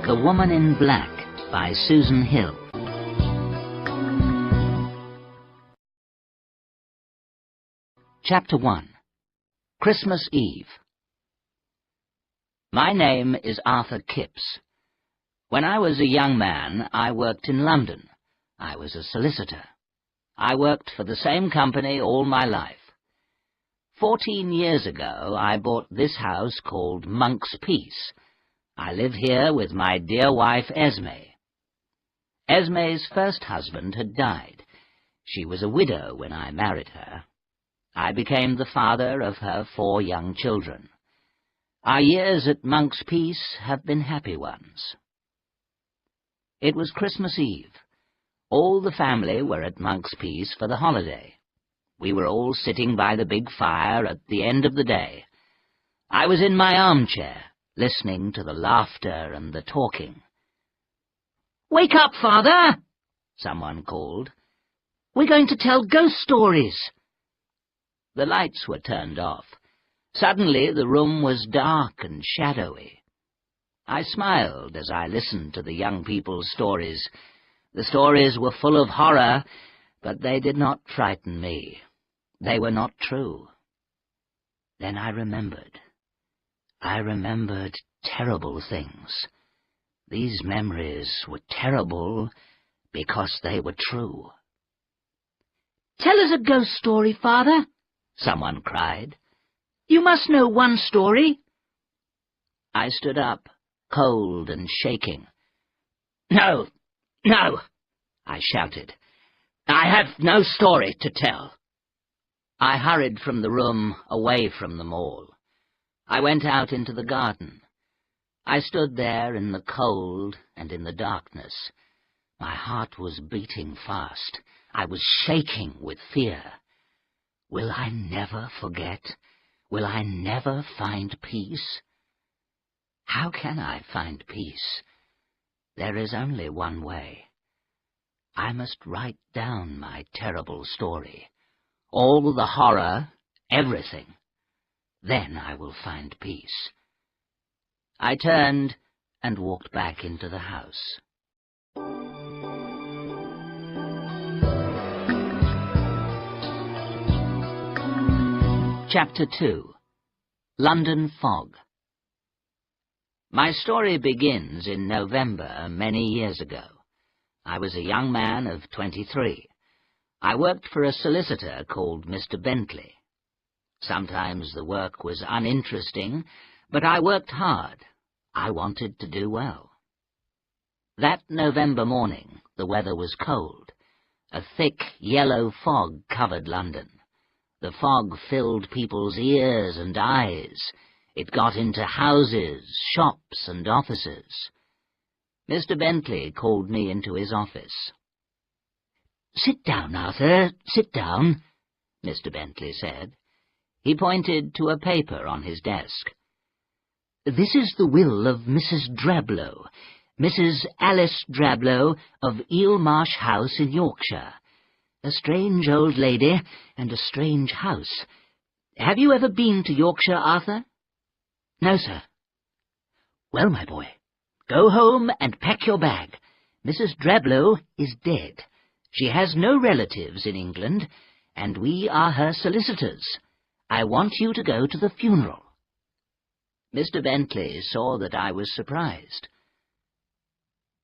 The Woman in Black by Susan Hill. Chapter 1. Christmas Eve. My name is Arthur Kipps. When I was a young man, I worked in London. I was a solicitor. I worked for the same company all my life. 14 years ago, I bought this house called Monk's Peace. I live here with my dear wife, Esme. Esme's first husband had died. She was a widow when I married her. I became the father of her 4 young children. Our years at Monk's Peace have been happy ones. It was Christmas Eve. All the family were at Monk's Peace for the holiday. We were all sitting by the big fire at the end of the day. I was in my armchair, listening to the laughter and the talking. "Wake up, Father!" someone called. "We're going to tell ghost stories." The lights were turned off. Suddenly the room was dark and shadowy. I smiled as I listened to the young people's stories. The stories were full of horror, but they did not frighten me. They were not true. Then I remembered. I remembered terrible things. These memories were terrible because they were true. "Tell us a ghost story, Father," someone cried. "You must know one story." I stood up, cold and shaking. "No, no," I shouted. "I have no story to tell." I hurried from the room, away from them all. I went out into the garden. I stood there in the cold and in the darkness. My heart was beating fast. I was shaking with fear. Will I never forget? Will I never find peace? How can I find peace? There is only one way. I must write down my terrible story. All the horror, everything. Then I will find peace. I turned and walked back into the house. Chapter 2. London Fog. My story begins in November many years ago. I was a young man of 23. I worked for a solicitor called Mr. Bentley. Sometimes the work was uninteresting, but I worked hard. I wanted to do well. That November morning, the weather was cold. A thick, yellow fog covered London. The fog filled people's ears and eyes. It got into houses, shops, and offices. Mr. Bentley called me into his office. "Sit down, Arthur, sit down," Mr. Bentley said. He pointed to a paper on his desk. "This is the will of Mrs. Drablow, Mrs. Alice Drablow of Eelmarsh House in Yorkshire. A strange old lady and a strange house. Have you ever been to Yorkshire, Arthur?" "No, sir." "Well, my boy, go home and pack your bag. Mrs. Drablow is dead. She has no relatives in England, and we are her solicitors. I want you to go to the funeral." Mr. Bentley saw that I was surprised.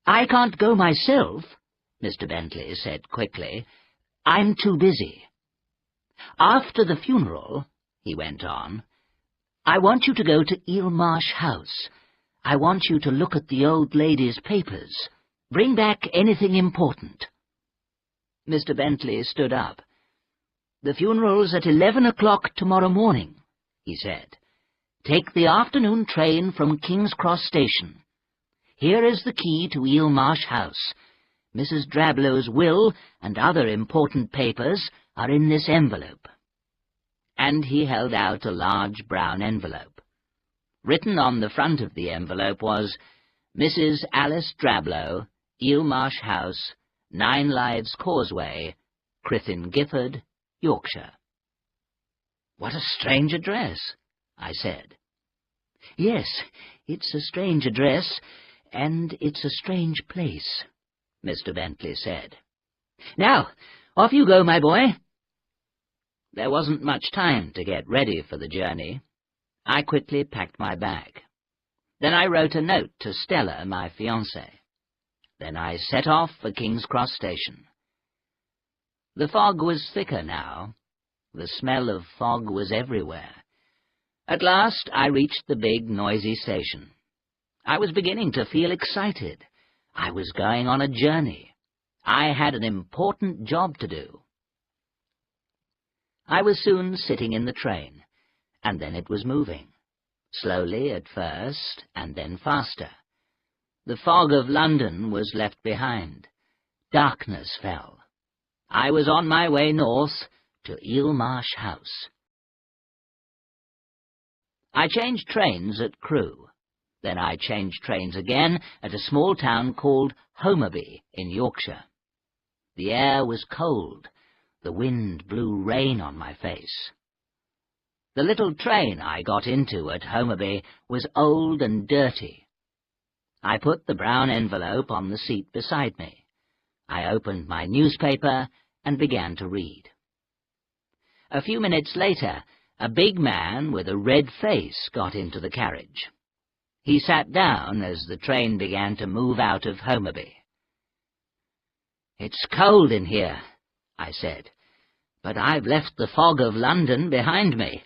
"I can't go myself," Mr. Bentley said quickly. "I'm too busy." "After the funeral," he went on, "I want you to go to Eelmarsh House. I want you to look at the old lady's papers. Bring back anything important." Mr. Bentley stood up. "The funeral's at 11 o'clock tomorrow morning," he said. "Take the afternoon train from King's Cross Station. Here is the key to Eelmarsh House. Mrs. Drablow's will and other important papers are in this envelope." And he held out a large brown envelope. Written on the front of the envelope was, "Mrs. Alice Drablow, Eelmarsh House, 9 Lives Causeway, Crithin Gifford, Yorkshire." "What a strange address," I said. "Yes, it's a strange address, "And it's a strange place," Mr. Bentley said. "Now, off you go, my boy." There wasn't much time to get ready for the journey. I quickly packed my bag. Then I wrote a note to Stella, my fiancée. Then I set off for King's Cross Station. The fog was thicker now. The smell of fog was everywhere. At last I reached the big, noisy station. I was beginning to feel excited. I was going on a journey. I had an important job to do. I was soon sitting in the train, and then it was moving. Slowly at first, and then faster. The fog of London was left behind. Darkness fell. I was on my way north to Eelmarsh House. I changed trains at Crewe. Then I changed trains again at a small town called Homerby in Yorkshire. The air was cold. The wind blew rain on my face. The little train I got into at Homerby was old and dirty. I put the brown envelope on the seat beside me. I opened my newspaper and began to read. A few minutes later, a big man with a red face got into the carriage. He sat down as the train began to move out of Homerby. "It's cold in here," I said, "but I've left the fog of London behind me."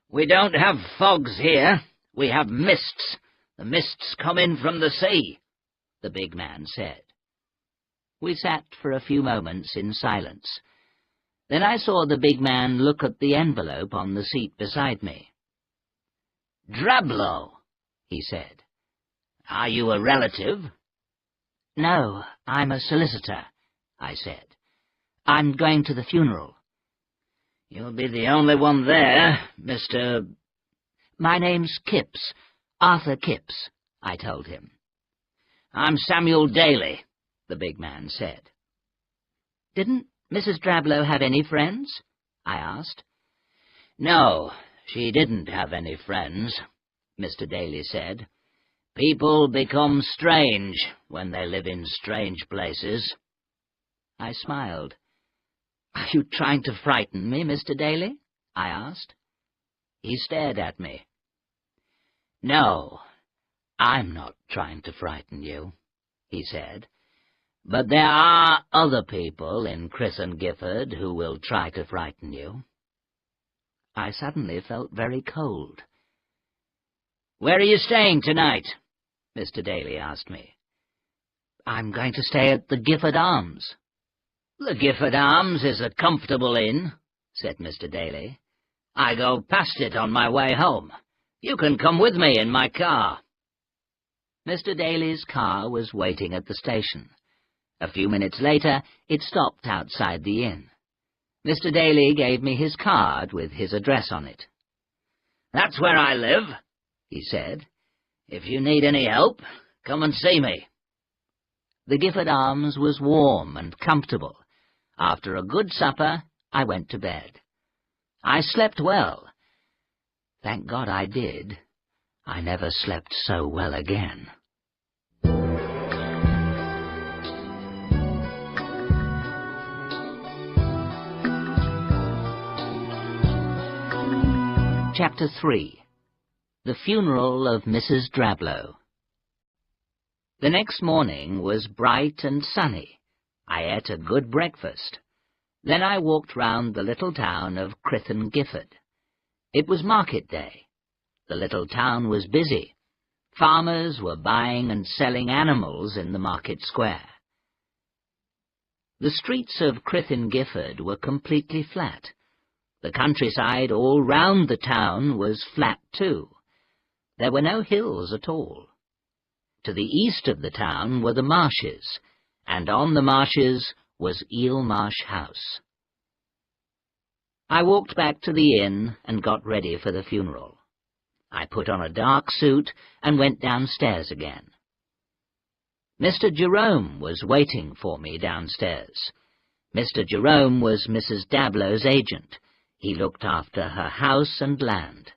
"We don't have fogs here. We have mists. The mists come in from the sea," the big man said. We sat for a few moments in silence. Then I saw the big man look at the envelope on the seat beside me. "Drablow," he said. "Are you a relative?" "No, I'm a solicitor," I said. "I'm going to the funeral." "You'll be the only one there, Mr.—" "My name's Kipps, Arthur Kipps," I told him. "I'm Samuel Daly," the big man said. "Didn't Mrs. Drablow have any friends?" I asked. "No, she didn't have any friends," Mr. Daly said. "People become strange when they live in strange places." I smiled. "Are you trying to frighten me, Mr. Daly?" I asked. He stared at me. "No, I'm not trying to frighten you," he said. "But there are other people in Crithon Gifford who will try to frighten you." I suddenly felt very cold. "Where are you staying tonight?" Mr. Daly asked me. "I'm going to stay at the Gifford Arms." "The Gifford Arms is a comfortable inn," said Mr. Daly. "I go past it on my way home. You can come with me in my car." Mr. Daly's car was waiting at the station. A few minutes later, it stopped outside the inn. Mr. Daly gave me his card with his address on it. "That's where I live," he said. "If you need any help, come and see me." The Gifford Arms was warm and comfortable. After a good supper, I went to bed. I slept well. Thank God I did. I never slept so well again. Chapter 3. The Funeral of Mrs. Drablow. The next morning was bright and sunny. I ate a good breakfast. Then I walked round the little town of Crithon Gifford. It was market day. The little town was busy. Farmers were buying and selling animals in the market square. The streets of Crithon Gifford were completely flat. The countryside all round the town was flat too. There were no hills at all. To the east of the town were the marshes, and on the marshes was Eelmarsh House. I walked back to the inn and got ready for the funeral. I put on a dark suit and went downstairs again. Mr. Jerome was waiting for me downstairs. Mr. Jerome was Mrs. Dablow's agent. He looked after her house and land.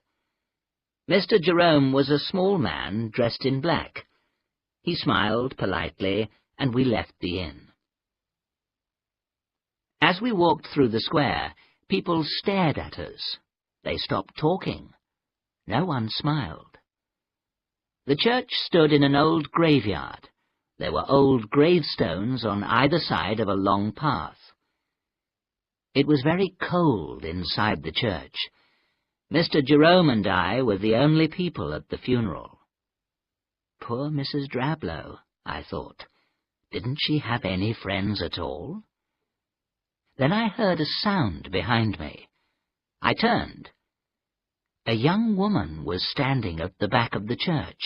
Mr. Jerome was a small man dressed in black. He smiled politely, and we left the inn. As we walked through the square, people stared at us. They stopped talking. No one smiled. The church stood in an old graveyard. There were old gravestones on either side of a long path. It was very cold inside the church. Mr. Jerome and I were the only people at the funeral. Poor Mrs. Drablow, I thought. Didn't she have any friends at all? Then I heard a sound behind me. I turned. A young woman was standing at the back of the church.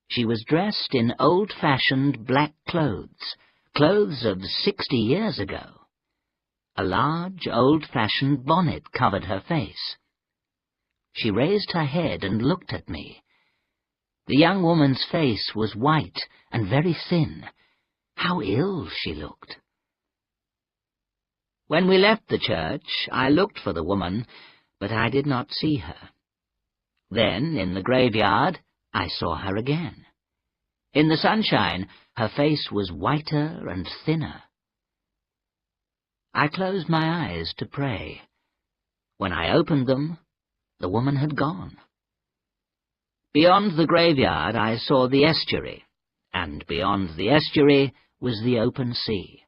She was dressed in old-fashioned black clothes, clothes of 60 years ago. A large, old-fashioned bonnet covered her face. She raised her head and looked at me. The young woman's face was white and very thin. How ill she looked. When we left the church, I looked for the woman, but I did not see her. Then, in the graveyard, I saw her again. In the sunshine, her face was whiter and thinner. I closed my eyes to pray. When I opened them, the woman had gone. Beyond the graveyard I saw the estuary, and beyond the estuary was the open sea.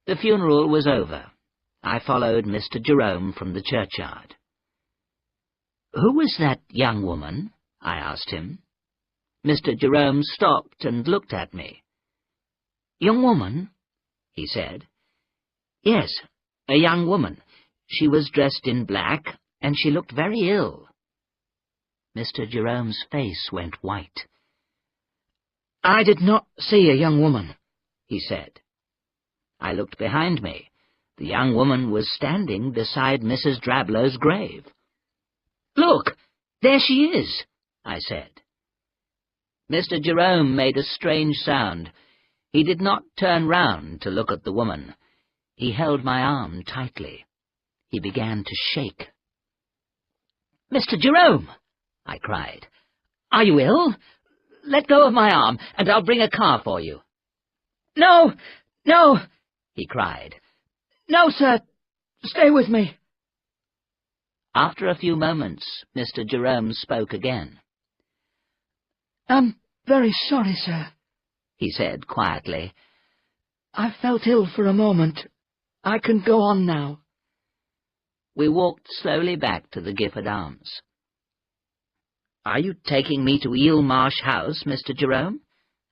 The funeral was over. I followed Mr. Jerome from the churchyard. "Who was that young woman?" I asked him. Mr. Jerome stopped and looked at me. "Young woman?" he said. "Yes, a young woman. She was dressed in black, and she looked very ill." Mr. Jerome's face went white. "I did not see a young woman," he said. I looked behind me. The young woman was standing beside Mrs. Drablow's grave. "Look, there she is," I said. Mr. Jerome made a strange sound. He did not turn round to look at the woman. He held my arm tightly. He began to shake. "Mr. Jerome!" I cried. "Are you ill? Let go of my arm, and I'll bring a car for you." "No, no!" he cried. "No, sir. Stay with me." After a few moments, Mr. Jerome spoke again. "I'm very sorry, sir," he said quietly. "I felt ill for a moment. I can go on now." We walked slowly back to the Gifford Arms. "Are you taking me to Eel Marsh House, Mr. Jerome?"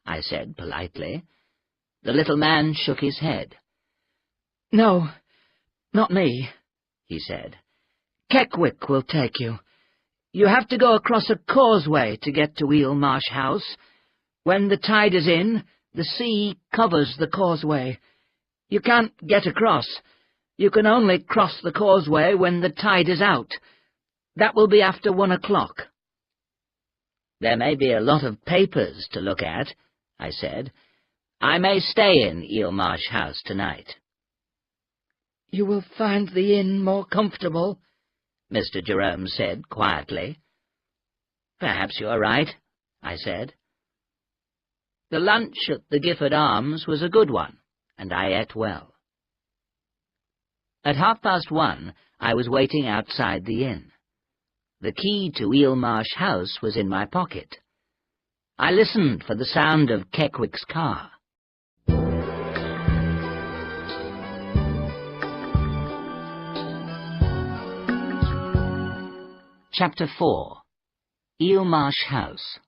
I said politely. The little man shook his head. "No, not me," he said. "Keckwick will take you. You have to go across a causeway to get to Eel Marsh House. When the tide is in, the sea covers the causeway. You can't get across. You can only cross the causeway when the tide is out. That will be after 1 o'clock. "There may be a lot of papers to look at," I said. "I may stay in Eel Marsh House tonight." "You will find the inn more comfortable," Mr. Jerome said quietly. "Perhaps you are right," I said. The lunch at the Gifford Arms was a good one, and I ate well. At 1:30, I was waiting outside the inn. The key to Eel Marsh House was in my pocket. I listened for the sound of Keckwick's car. Chapter 4. Eel Marsh House.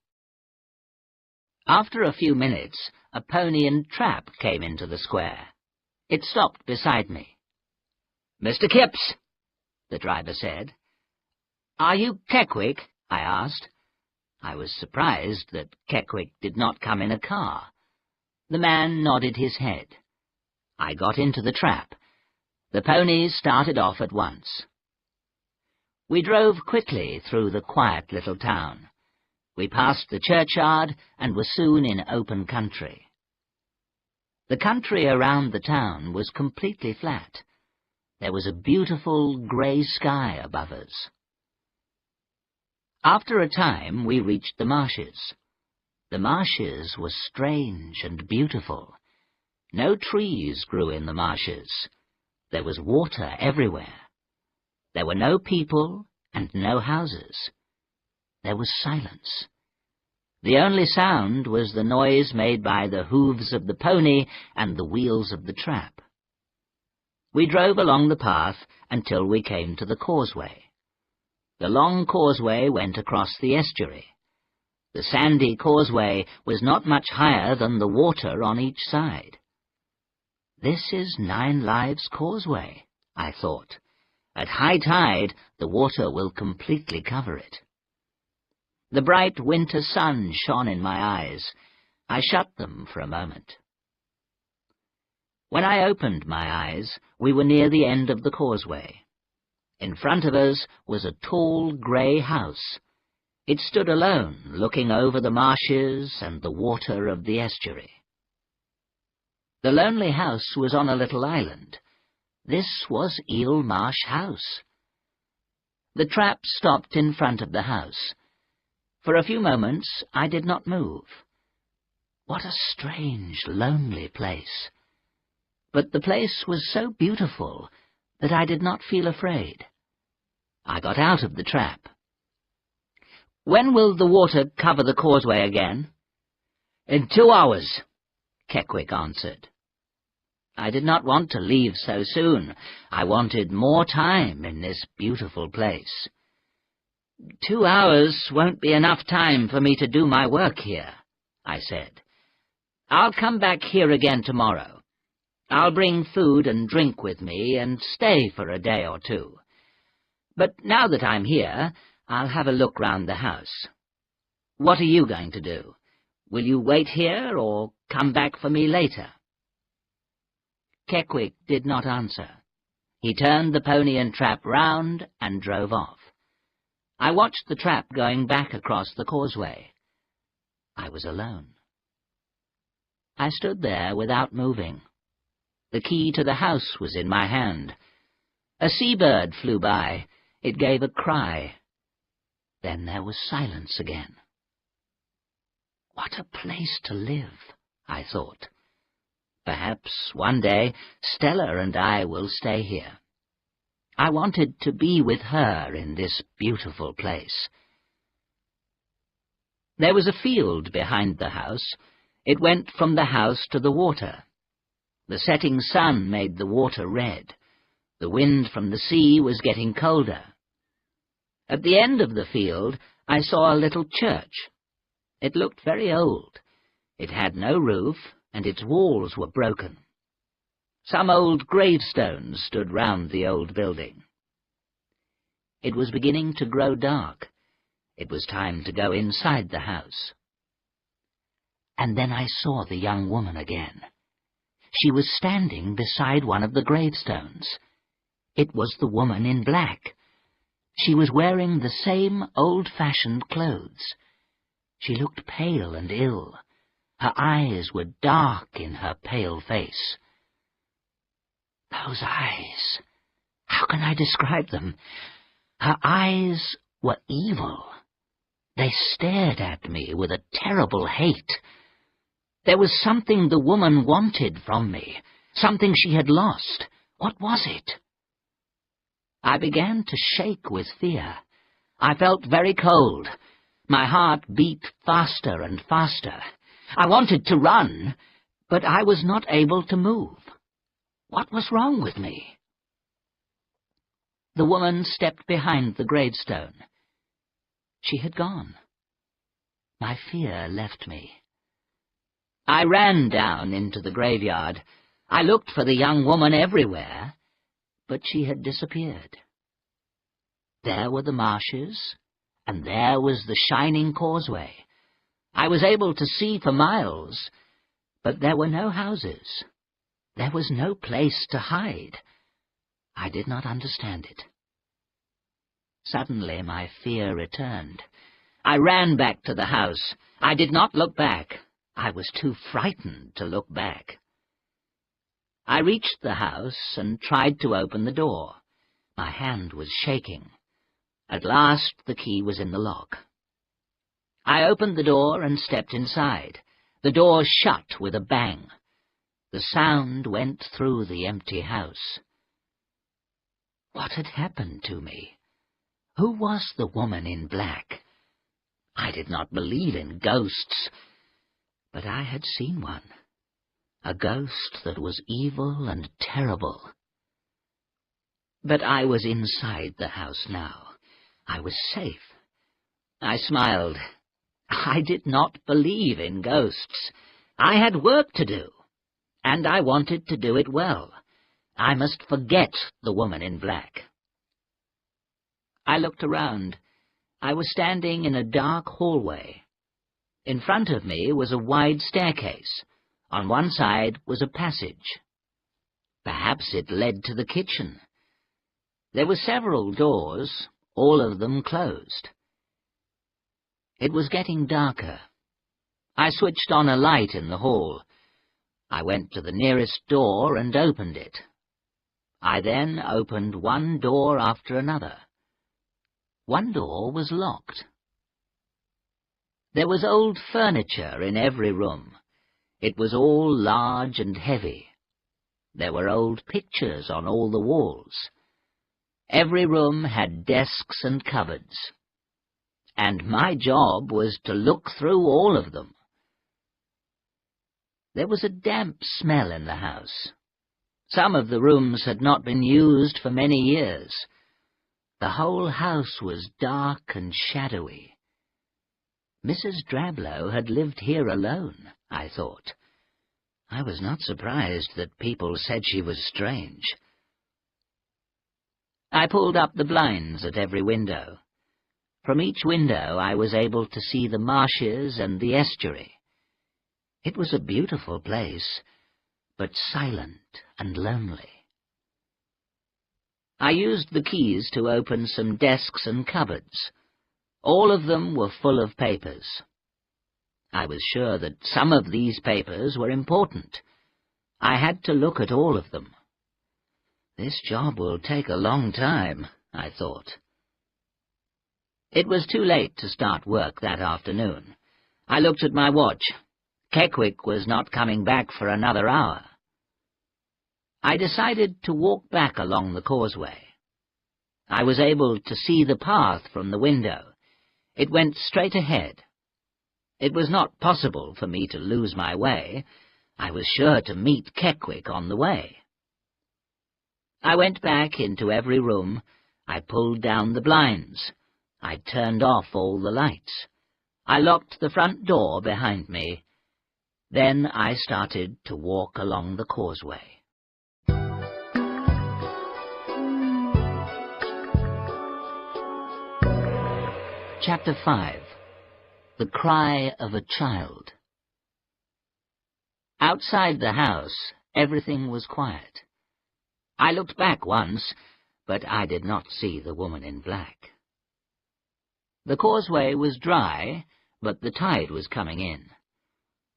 After a few minutes, a pony and trap came into the square. It stopped beside me. "Mr. Kipps," the driver said. "Are you Keckwick?" I asked. I was surprised that Keckwick did not come in a car. The man nodded his head. I got into the trap. The ponies started off at once. We drove quickly through the quiet little town. We passed the churchyard and were soon in open country. The country around the town was completely flat. There was a beautiful grey sky above us. After a time we reached the marshes. The marshes were strange and beautiful. No trees grew in the marshes. There was water everywhere. There were no people and no houses. There was silence. The only sound was the noise made by the hooves of the pony and the wheels of the trap. We drove along the path until we came to the causeway. The long causeway went across the estuary. The sandy causeway was not much higher than the water on each side. "This is 9 Lives Causeway," I thought. "At high tide, the water will completely cover it." The bright winter sun shone in my eyes. I shut them for a moment. When I opened my eyes, we were near the end of the causeway. In front of us was a tall grey house. It stood alone, looking over the marshes and the water of the estuary. The lonely house was on a little island. This was Eel Marsh House. The trap stopped in front of the house. For a few moments I did not move. What a strange, lonely place! But the place was so beautiful that I did not feel afraid. I got out of the trap. "When will the water cover the causeway again?" "In 2 hours," Keckwick answered. I did not want to leave so soon. I wanted more time in this beautiful place. 2 hours won't be enough time for me to do my work here," I said. "I'll come back here again tomorrow. I'll bring food and drink with me and stay for a day or 2. But now that I'm here, I'll have a look round the house. What are you going to do? Will you wait here or come back for me later?" Keckwick did not answer. He turned the pony and trap round and drove off. I watched the trap going back across the causeway. I was alone. I stood there without moving. The key to the house was in my hand. A seabird flew by. It gave a cry. Then there was silence again. What a place to live, I thought. Perhaps one day Stella and I will stay here. I wanted to be with her in this beautiful place. There was a field behind the house. It went from the house to the water. The setting sun made the water red. The wind from the sea was getting colder. At the end of the field, I saw a little church. It looked very old. It had no roof, and its walls were broken. Some old gravestones stood round the old building. It was beginning to grow dark. It was time to go inside the house. And then I saw the young woman again. She was standing beside one of the gravestones. It was the woman in black. She was wearing the same old-fashioned clothes. She looked pale and ill. Her eyes were dark in her pale face. Those eyes! How can I describe them? Her eyes were evil. They stared at me with a terrible hate. There was something the woman wanted from me, something she had lost. What was it? I began to shake with fear. I felt very cold. My heart beat faster and faster. I wanted to run, but I was not able to move. What was wrong with me? The woman stepped behind the gravestone. She had gone. My fear left me. I ran down into the graveyard. I looked for the young woman everywhere, but she had disappeared. There were the marshes, and there was the shining causeway. I was able to see for miles, but there were no houses. There was no place to hide. I did not understand it. Suddenly my fear returned. I ran back to the house. I did not look back. I was too frightened to look back. I reached the house and tried to open the door. My hand was shaking. At last the key was in the lock. I opened the door and stepped inside. The door shut with a bang. The sound went through the empty house. What had happened to me? Who was the woman in black? I did not believe in ghosts, but I had seen one. A ghost that was evil and terrible. But I was inside the house now. I was safe. I smiled. I did not believe in ghosts. I had work to do, and I wanted to do it well. I must forget the woman in black. I looked around. I was standing in a dark hallway. In front of me was a wide staircase. On one side was a passage. Perhaps it led to the kitchen. There were several doors, all of them closed. It was getting darker. I switched on a light in the hall. I went to the nearest door and opened it. I then opened one door after another. One door was locked. There was old furniture in every room. It was all large and heavy. There were old pictures on all the walls. Every room had desks and cupboards. And my job was to look through all of them. There was a damp smell in the house. Some of the rooms had not been used for many years. The whole house was dark and shadowy. Mrs. Drablow had lived here alone, I thought. I was not surprised that people said she was strange. I pulled up the blinds at every window. From each window I was able to see the marshes and the estuary. It was a beautiful place, but silent and lonely. I used the keys to open some desks and cupboards. All of them were full of papers. I was sure that some of these papers were important. I had to look at all of them. This job will take a long time, I thought. It was too late to start work that afternoon. I looked at my watch. Keckwick was not coming back for another hour. I decided to walk back along the causeway. I was able to see the path from the window. It went straight ahead. It was not possible for me to lose my way. I was sure to meet Keckwick on the way. I went back into every room. I pulled down the blinds. I turned off all the lights. I locked the front door behind me. Then I started to walk along the causeway. Chapter 5. The Cry of a Child. Outside the house, everything was quiet. I looked back once, but I did not see the woman in black. The causeway was dry, but the tide was coming in.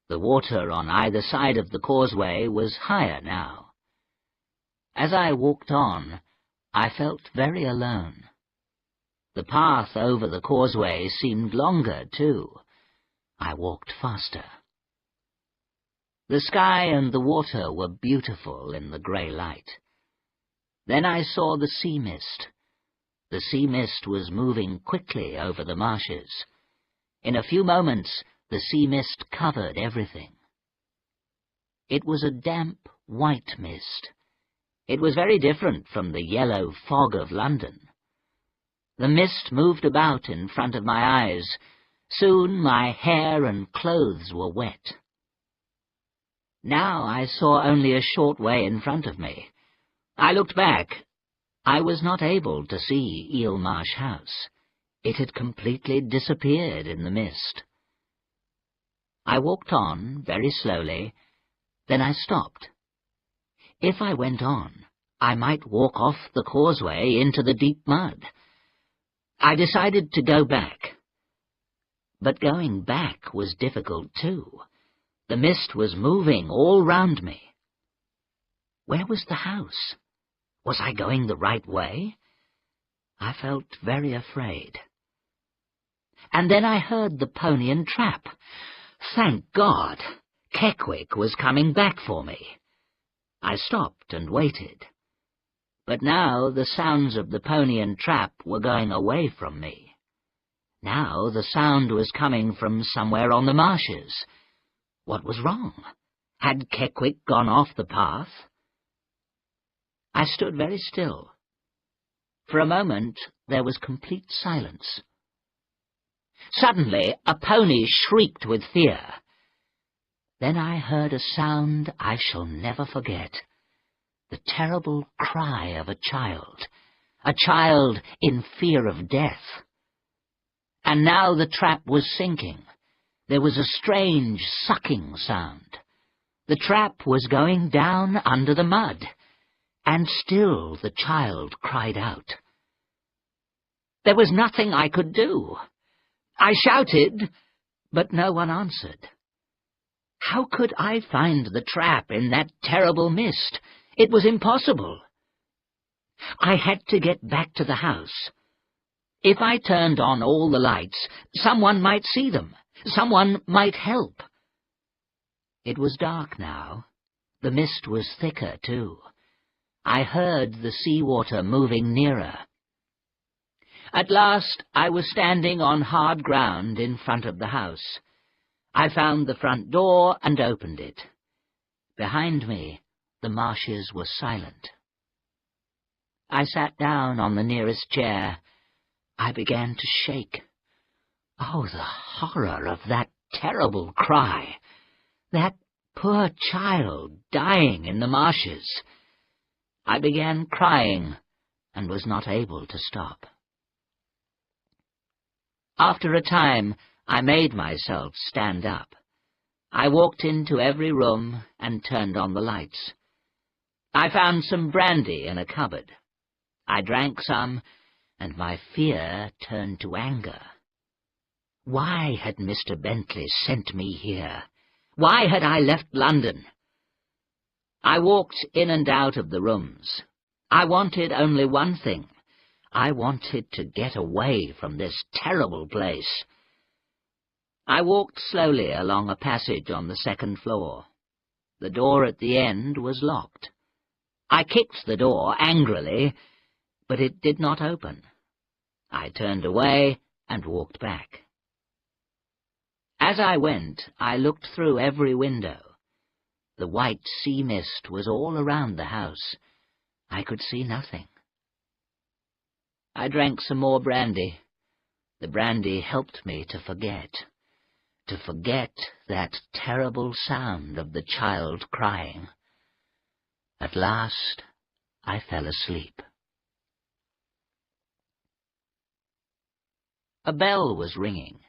The water on either side of the causeway was higher now. As I walked on, I felt very alone. The path over the causeway seemed longer, too. I walked faster. The sky and the water were beautiful in the grey light. Then I saw the sea mist. The sea mist was moving quickly over the marshes. In a few moments, the sea mist covered everything. It was a damp, white mist. It was very different from the yellow fog of London. The mist moved about in front of my eyes. Soon my hair and clothes were wet. Now I saw only a short way in front of me. I looked back. I was not able to see Eelmarsh House. It had completely disappeared in the mist. I walked on very slowly, then I stopped. If I went on, I might walk off the causeway into the deep mud. I decided to go back. But going back was difficult too. The mist was moving all round me. Where was the house? Was I going the right way? I felt very afraid. and then I heard the pony and trap. Thank God! Keckwick was coming back for me. I stopped and waited. But now the sounds of the pony and trap were going away from me. Now the sound was coming from somewhere on the marshes. What was wrong? Had Keckwick gone off the path? I stood very still. For a moment there was complete silence. Suddenly a pony shrieked with fear. Then I heard a sound I shall never forget. The terrible cry of a child in fear of death. And now the trap was sinking. There was a strange sucking sound. The trap was going down under the mud, and still the child cried out. There was nothing I could do. I shouted, but no one answered. How could I find the trap in that terrible mist? It was impossible. I had to get back to the house. If I turned on all the lights, someone might see them. Someone might help. It was dark now. The mist was thicker, too. I heard the sea-water moving nearer. At last I was standing on hard ground in front of the house. I found the front door and opened it. Behind me, the marshes were silent. I sat down on the nearest chair. I began to shake. Oh, the horror of that terrible cry! That poor child dying in the marshes! I began crying and was not able to stop. After a time, I made myself stand up. I walked into every room and turned on the lights. I found some brandy in a cupboard. I drank some, and my fear turned to anger. Why had Mr. Bentley sent me here? Why had I left London? I walked in and out of the rooms. I wanted only one thing. I wanted to get away from this terrible place. I walked slowly along a passage on the second floor. The door at the end was locked. I kicked the door angrily, but it did not open. I turned away and walked back. As I went, I looked through every window. The white sea mist was all around the house. I could see nothing. I drank some more brandy. The brandy helped me to forget that terrible sound of the child crying. At last, I fell asleep. A bell was ringing.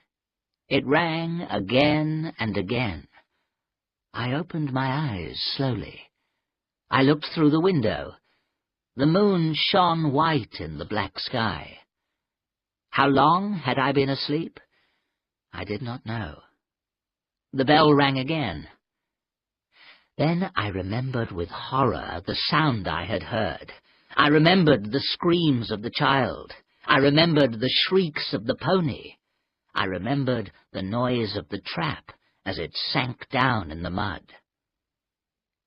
It rang again and again. I opened my eyes slowly. I looked through the window. The moon shone white in the black sky. How long had I been asleep? I did not know. The bell rang again. Then I remembered with horror the sound I had heard. I remembered the screams of the child. I remembered the shrieks of the pony. I remembered the noise of the trap as it sank down in the mud.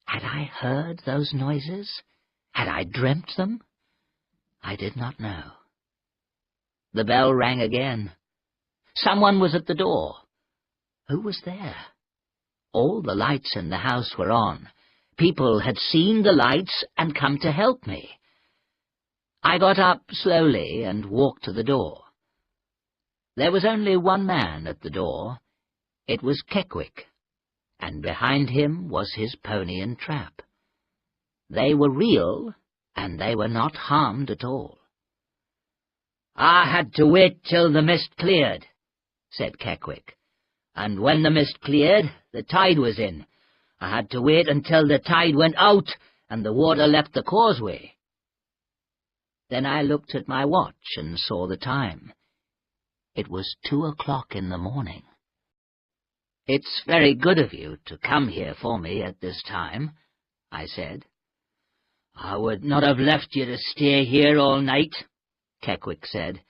Had I heard those noises? Had I dreamt them? I did not know. The bell rang again. Someone was at the door. Who was there? All the lights in the house were on. People had seen the lights and come to help me. I got up slowly and walked to the door. There was only one man at the door. It was Keckwick, and behind him was his pony and trap. They were real, and they were not harmed at all. "I had to wait till the mist cleared," said Keckwick. "And when the mist cleared, the tide was in. I had to wait until the tide went out and the water left the causeway." Then I looked at my watch and saw the time. It was 2 o'clock in the morning. "It's very good of you to come here for me at this time," I said. "I would not have left you to stay here all night," Keckwick said.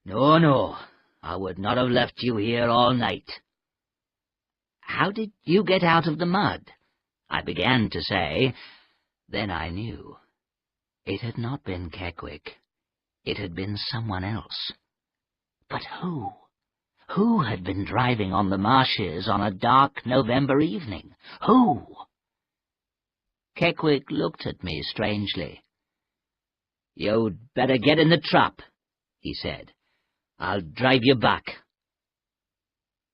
"No, no, I would not have left you here all night." "How did you get out of the mud?" I began to say. Then I knew. It had not been Keckwick. It had been someone else. But who? Who had been driving on the marshes on a dark November evening? Who? Keckwick looked at me strangely. "You'd better get in the trap," he said. "I'll drive you back."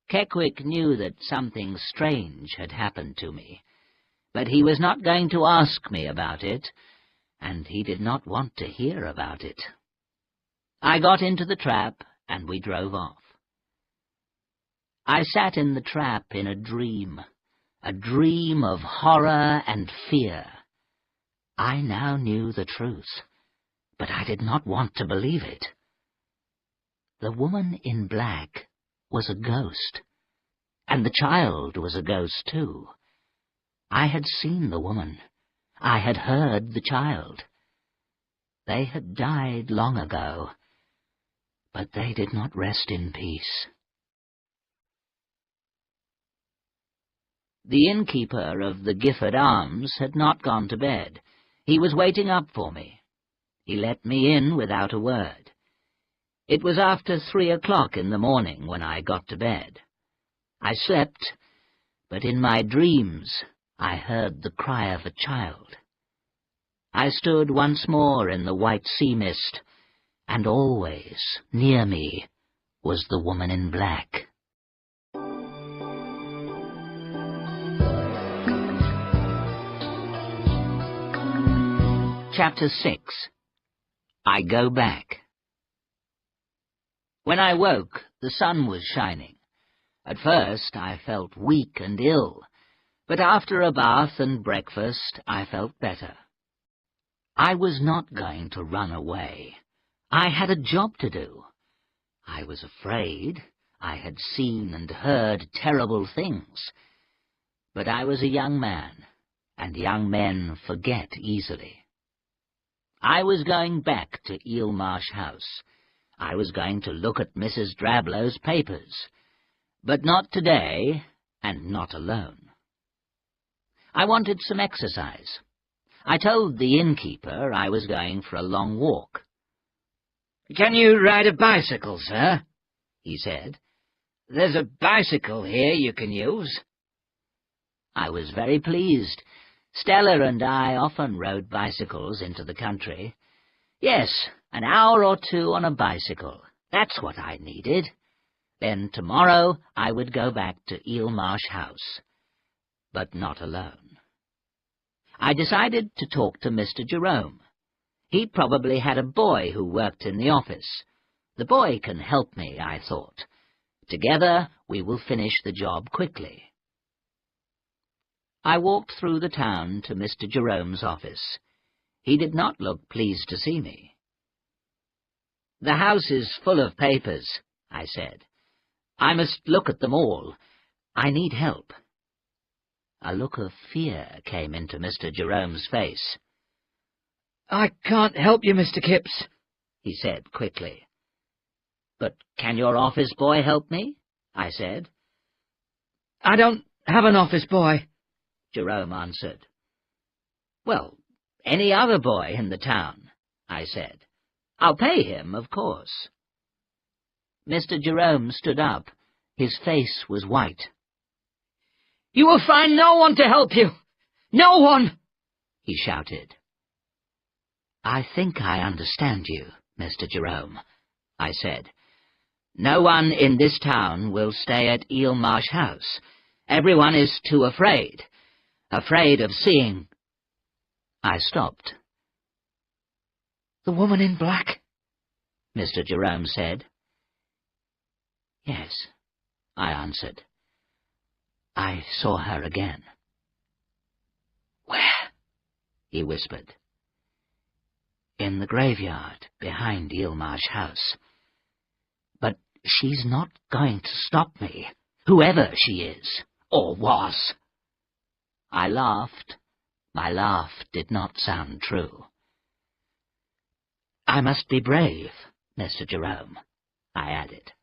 Keckwick knew that something strange had happened to me, but he was not going to ask me about it, and he did not want to hear about it. I got into the trap, and we drove off. I sat in the trap in a dream of horror and fear. I now knew the truth, but I did not want to believe it. The woman in black was a ghost, and the child was a ghost too. I had seen the woman. I had heard the child. They had died long ago, but they did not rest in peace. The innkeeper of the Gifford Arms had not gone to bed. He was waiting up for me. He let me in without a word. It was after 3 o'clock in the morning when I got to bed. I slept, but in my dreams I heard the cry of a child. I stood once more in the white sea mist, and always near me was the woman in black. Chapter 6. I Go Back. When I woke, the sun was shining. At first I felt weak and ill, but after a bath and breakfast I felt better. I was not going to run away. I had a job to do. I was afraid. I had seen and heard terrible things. But I was a young man, and young men forget easily. I was going back to Eelmarsh House. I was going to look at Mrs. Drablow's papers. But not today, and not alone. I wanted some exercise. I told the innkeeper I was going for a long walk. "Can you ride a bicycle, sir?" he said. "There's a bicycle here you can use." I was very pleased. Stella and I often rode bicycles into the country. Yes, an hour or two on a bicycle. That's what I needed. Then tomorrow I would go back to Eelmarsh House. But not alone. I decided to talk to Mr. Jerome. He probably had a boy who worked in the office. The boy can help me, I thought. Together we will finish the job quickly. I walked through the town to Mr. Jerome's office. He did not look pleased to see me. "The house is full of papers," I said. "I must look at them all. I need help." A look of fear came into Mr. Jerome's face. "I can't help you, Mr. Kipps," he said quickly. "But can your office boy help me?" I said. "I don't have an office boy," Jerome answered. "Well, any other boy in the town," I said. "I'll pay him, of course." Mr. Jerome stood up. His face was white. "You will find no one to help you! No one!" he shouted. "I think I understand you, Mr. Jerome," I said. "No one in this town will stay at Eelmarsh House. Everyone is too afraid of seeing—" I stopped. "The woman in black?" Mr. Jerome said. "Yes," I answered. "I saw her again." "Where?" he whispered. "In the graveyard behind Eelmarsh House. But she's not going to stop me, whoever she is, or was." I laughed. My laugh did not sound true. "I must be brave, Mr. Jerome," I added.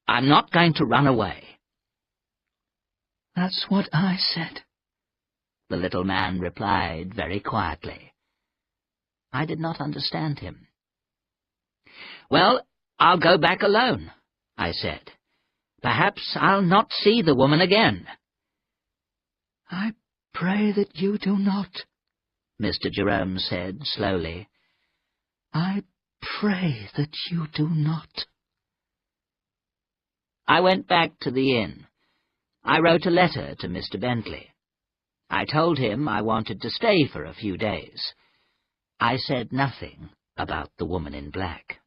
I'm not going to run away." "That's what I said," the little man replied very quietly. I did not understand him. "Well, I'll go back alone," I said. "Perhaps I'll not see the woman again." "I pray that you do not," Mr. Jerome said slowly. "I pray that you do not." I went back to the inn. I wrote a letter to Mr. Bentley. I told him I wanted to stay for a few days. I said nothing about the woman in black.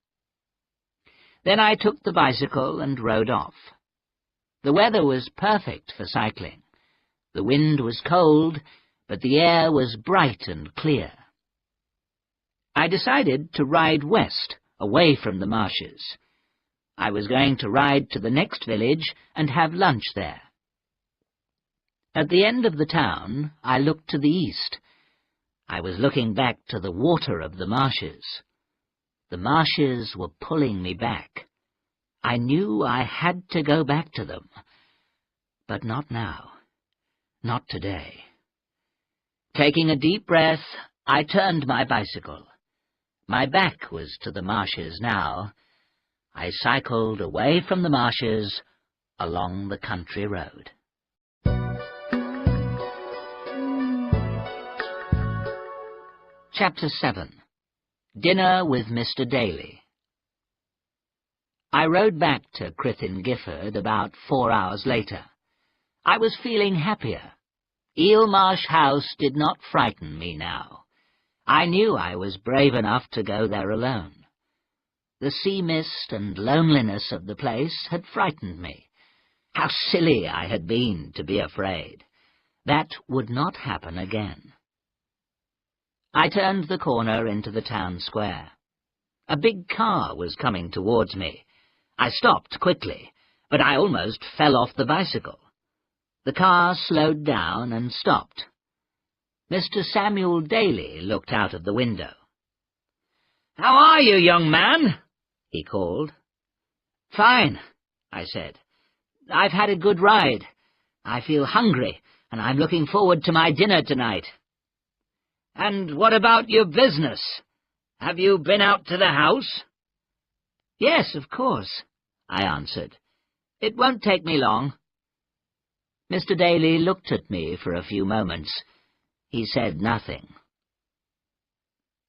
Then I took the bicycle and rode off. The weather was perfect for cycling. The wind was cold, but the air was bright and clear. I decided to ride west, away from the marshes. I was going to ride to the next village and have lunch there. At the end of the town, I looked to the east. I was looking back to the water of the marshes. The marshes were pulling me back. I knew I had to go back to them. But not now. Not today. Taking a deep breath, I turned my bicycle. My back was to the marshes now. I cycled away from the marshes along the country road. Chapter 7. Dinner with Mr. Daly. I rode back to Crythin Gifford about 4 hours later. I was feeling happier. Eelmarsh House did not frighten me now. I knew I was brave enough to go there alone. The sea mist and loneliness of the place had frightened me. How silly I had been to be afraid. That would not happen again. I turned the corner into the town square. A big car was coming towards me. I stopped quickly, but I almost fell off the bicycle. The car slowed down and stopped. Mr. Samuel Daly looked out of the window. "How are you, young man?" he called. "Fine," I said. "I've had a good ride. I feel hungry, and I'm looking forward to my dinner tonight." "And what about your business? Have you been out to the house?" "Yes, of course," I answered. "It won't take me long." Mr. Daly looked at me for a few moments. He said nothing.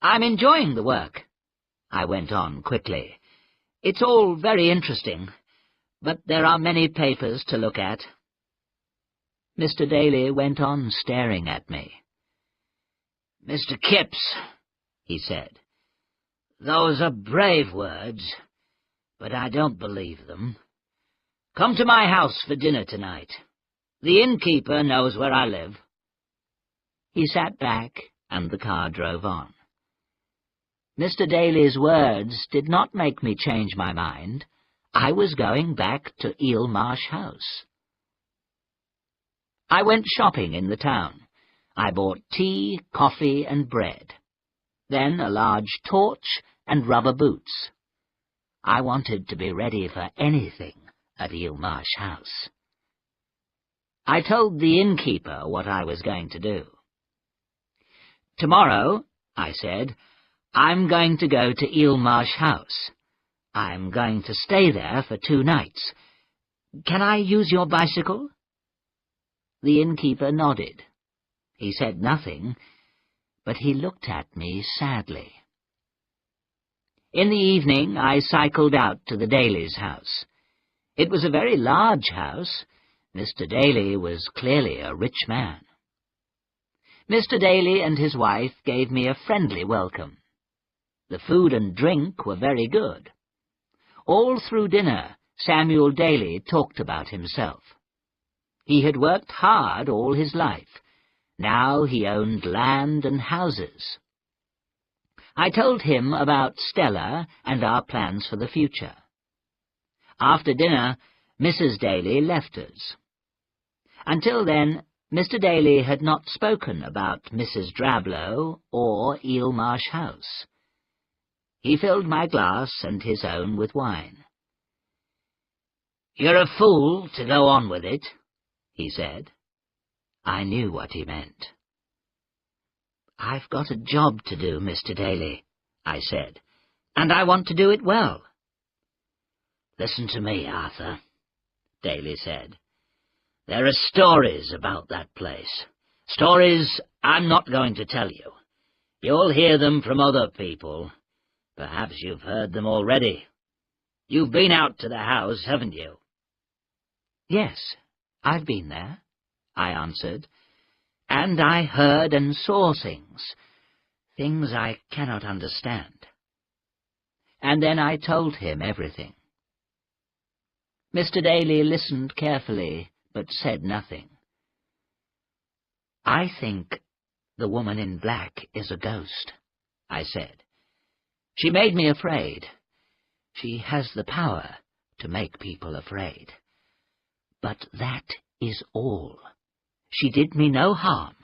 "I'm enjoying the work," I went on quickly. "It's all very interesting, but there are many papers to look at." Mr. Daly went on staring at me. "Mr. Kipps," he said, "those are brave words, but I don't believe them. Come to my house for dinner tonight. The innkeeper knows where I live." He sat back, and the car drove on. Mr. Daly's words did not make me change my mind. I was going back to Eelmarsh House. I went shopping in the town. I bought tea, coffee, and bread. Then a large torch and rubber boots. I wanted to be ready for anything at Eelmarsh House. I told the innkeeper what I was going to do. "Tomorrow," I said, "I'm going to go to Eelmarsh House. I'm going to stay there for 2 nights. Can I use your bicycle?" The innkeeper nodded. He said nothing, but he looked at me sadly. In the evening I cycled out to the Daly's house. It was a very large house. Mr. Daly was clearly a rich man. Mr. Daly and his wife gave me a friendly welcome. The food and drink were very good. All through dinner, Samuel Daly talked about himself. He had worked hard all his life. Now he owned land and houses. I told him about Stella and our plans for the future. After dinner, Mrs. Daly left us. Until then, Mr. Daly had not spoken about Mrs. Drablow or Eelmarsh House. He filled my glass and his own with wine. "You're a fool to go on with it," he said. I knew what he meant. "I've got a job to do, Mr. Daly," I said, "and I want to do it well." "Listen to me, Arthur," Daly said. "There are stories about that place. Stories I'm not going to tell you. You'll hear them from other people. Perhaps you've heard them already. You've been out to the house, haven't you?" "Yes, I've been there," I answered, "and I heard and saw things I cannot understand." And then I told him everything. Mr. Daly listened carefully, but said nothing. "I think the woman in black is a ghost," I said. "She made me afraid. She has the power to make people afraid. But that is all. She did me no harm."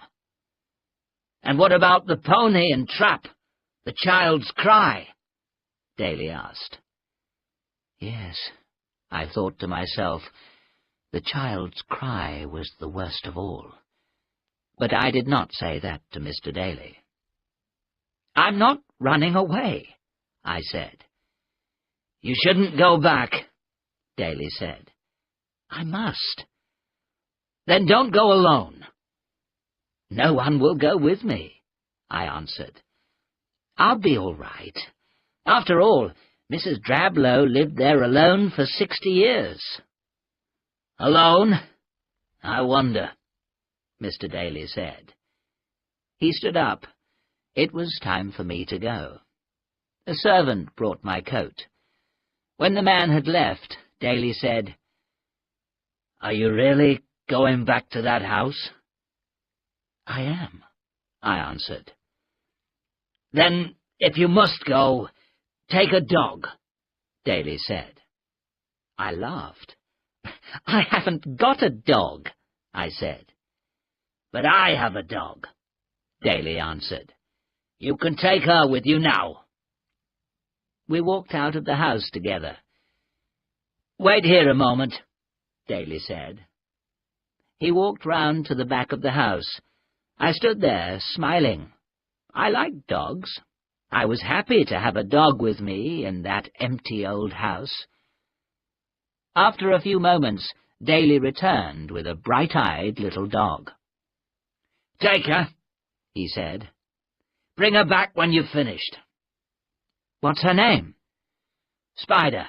"And what about the pony and trap? The child's cry?" Daly asked. Yes, I thought to myself, the child's cry was the worst of all. But I did not say that to Mr. Daly. "I'm not running away," I said. "You shouldn't go back," Daly said. "I must." "Then don't go alone." "No one will go with me," I answered. "I'll be all right. After all, Mrs. Drablow lived there alone for 60 years. "Alone? I wonder," Mr. Daly said. He stood up. It was time for me to go. A servant brought my coat. When the man had left, Daly said, "Are you really going back to that house?" "I am," I answered. "Then, if you must go, take a dog," Daly said. I laughed. "I haven't got a dog," I said. "But I have a dog," Daly answered. "You can take her with you now." We walked out of the house together. "Wait here a moment," Daly said. He walked round to the back of the house. I stood there, smiling. I liked dogs. I was happy to have a dog with me in that empty old house. After a few moments, Daly returned with a bright-eyed little dog. "Take her," he said. "Bring her back when you've finished." "What's her name?" "Spider."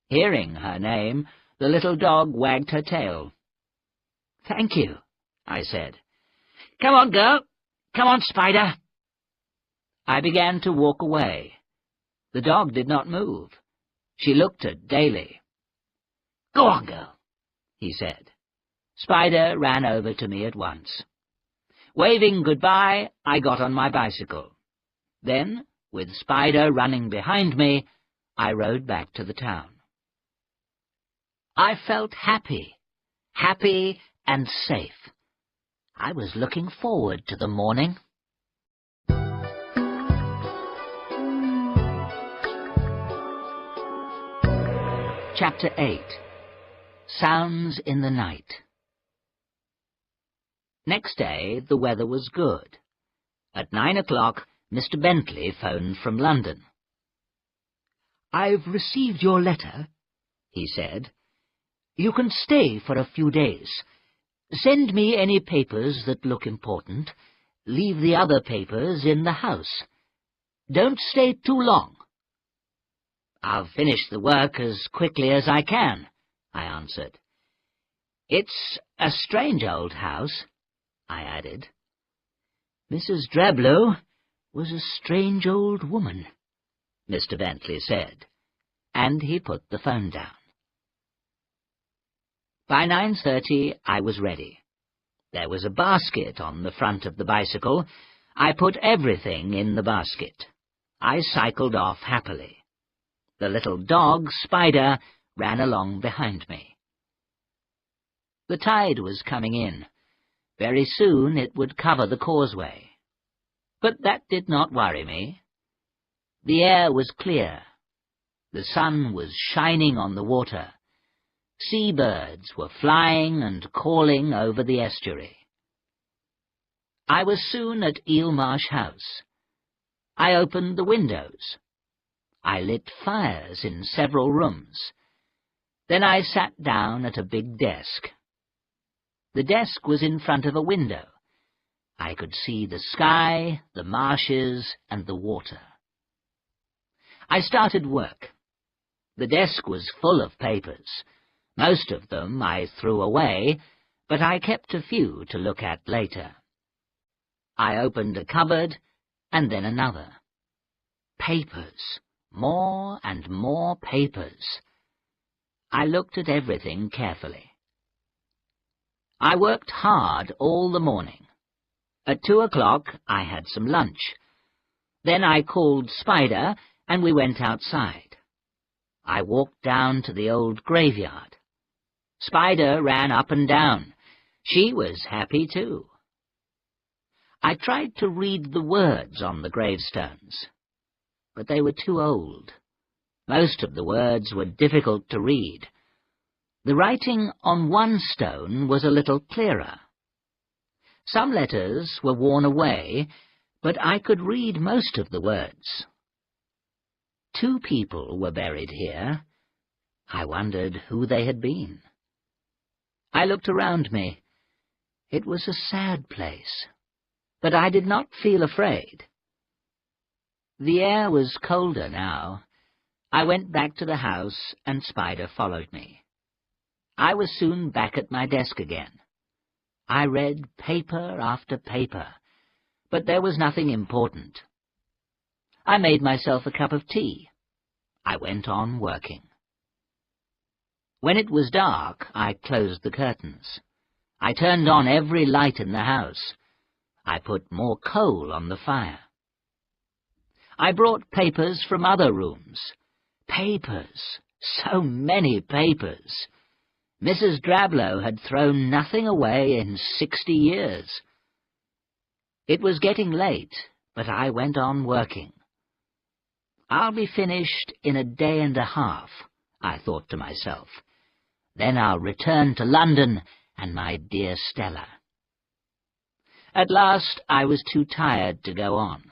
Hearing her name, the little dog wagged her tail. "Thank you," I said. "Come on, girl. Come on, Spider." I began to walk away. The dog did not move. She looked at Daly. "Go on, girl," he said. Spider ran over to me at once. Waving goodbye, I got on my bicycle. Then, with Spider running behind me, I rode back to the town. I felt happy and safe. I was looking forward to the morning. Chapter 8. Sounds in the Night. Next day, the weather was good. At 9 o'clock, Mr. Bentley phoned from London. "I've received your letter," he said. "You can stay for a few days. Send me any papers that look important. Leave the other papers in the house. Don't stay too long." "I'll finish the work as quickly as I can," I answered. "It's a strange old house," I added. "Mrs. Drablow was a strange old woman," Mr. Bentley said, and he put the phone down. By 9:30 I was ready. There was a basket on the front of the bicycle. I put everything in the basket. I cycled off happily. The little dog, Spider, ran along behind me. The tide was coming in. Very soon it would cover the causeway. But that did not worry me. The air was clear. The sun was shining on the water. Seabirds were flying and calling over the estuary. I was soon at Eelmarsh House. I opened the windows. I lit fires in several rooms. Then I sat down at a big desk. The desk was in front of a window. I could see the sky, the marshes, and the water. I started work. The desk was full of papers. Most of them I threw away, but I kept a few to look at later. I opened a cupboard, and then another. Papers. More and more papers. I looked at everything carefully. I worked hard all the morning. At 2 o'clock I had some lunch. Then I called Spider, and we went outside. I walked down to the old graveyard. Spider ran up and down. She was happy too. I tried to read the words on the gravestones, but they were too old. Most of the words were difficult to read. The writing on one stone was a little clearer. Some letters were worn away, but I could read most of the words. 2 people were buried here. I wondered who they had been. I looked around me. It was a sad place, but I did not feel afraid. The air was colder now. I went back to the house, and Spider followed me. I was soon back at my desk again. I read paper after paper, but there was nothing important. I made myself a cup of tea. I went on working. When it was dark, I closed the curtains. I turned on every light in the house. I put more coal on the fire. I brought papers from other rooms. Papers! So many papers! Mrs. Drablow had thrown nothing away in 60 years. It was getting late, but I went on working. I'll be finished in a day and a half, I thought to myself. Then I'll return to London and my dear Stella. At last I was too tired to go on.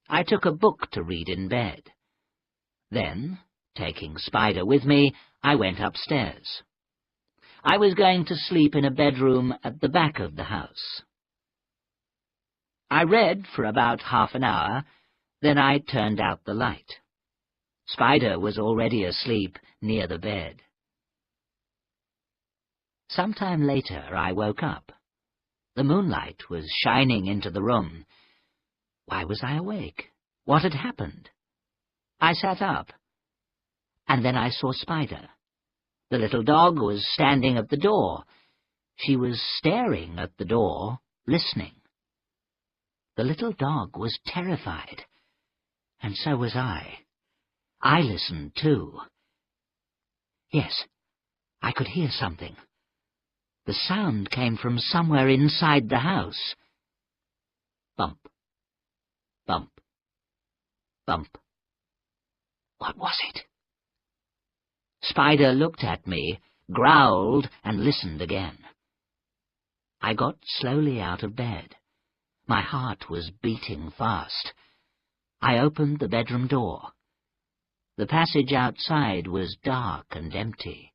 I took a book to read in bed. Then, taking Spider with me, I went upstairs. I was going to sleep in a bedroom at the back of the house. I read for about half an hour, then I turned out the light. Spider was already asleep near the bed. Some time later I woke up. The moonlight was shining into the room. Why was I awake? What had happened? I sat up, and then I saw Spider. The little dog was standing at the door. She was staring at the door, listening. The little dog was terrified, and so was I. I listened too. Yes, I could hear something. The sound came from somewhere inside the house. Bump, bump, bump. What was it? Spider looked at me, growled, and listened again. I got slowly out of bed. My heart was beating fast. I opened the bedroom door. The passage outside was dark and empty.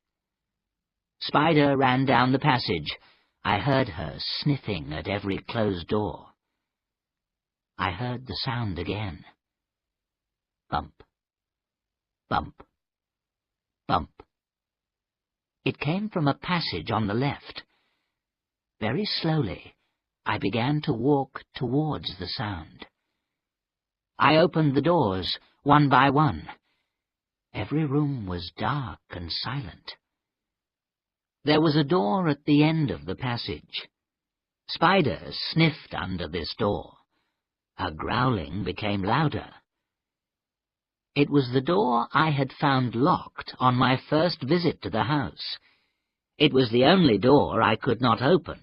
Spider ran down the passage. I heard her sniffing at every closed door. I heard the sound again. Bump, bump, bump. It came from a passage on the left. Very slowly, I began to walk towards the sound. I opened the doors, one by one. Every room was dark and silent. There was a door at the end of the passage. Spider sniffed under this door. Her growling became louder. It was the door I had found locked on my first visit to the house. It was the only door I could not open.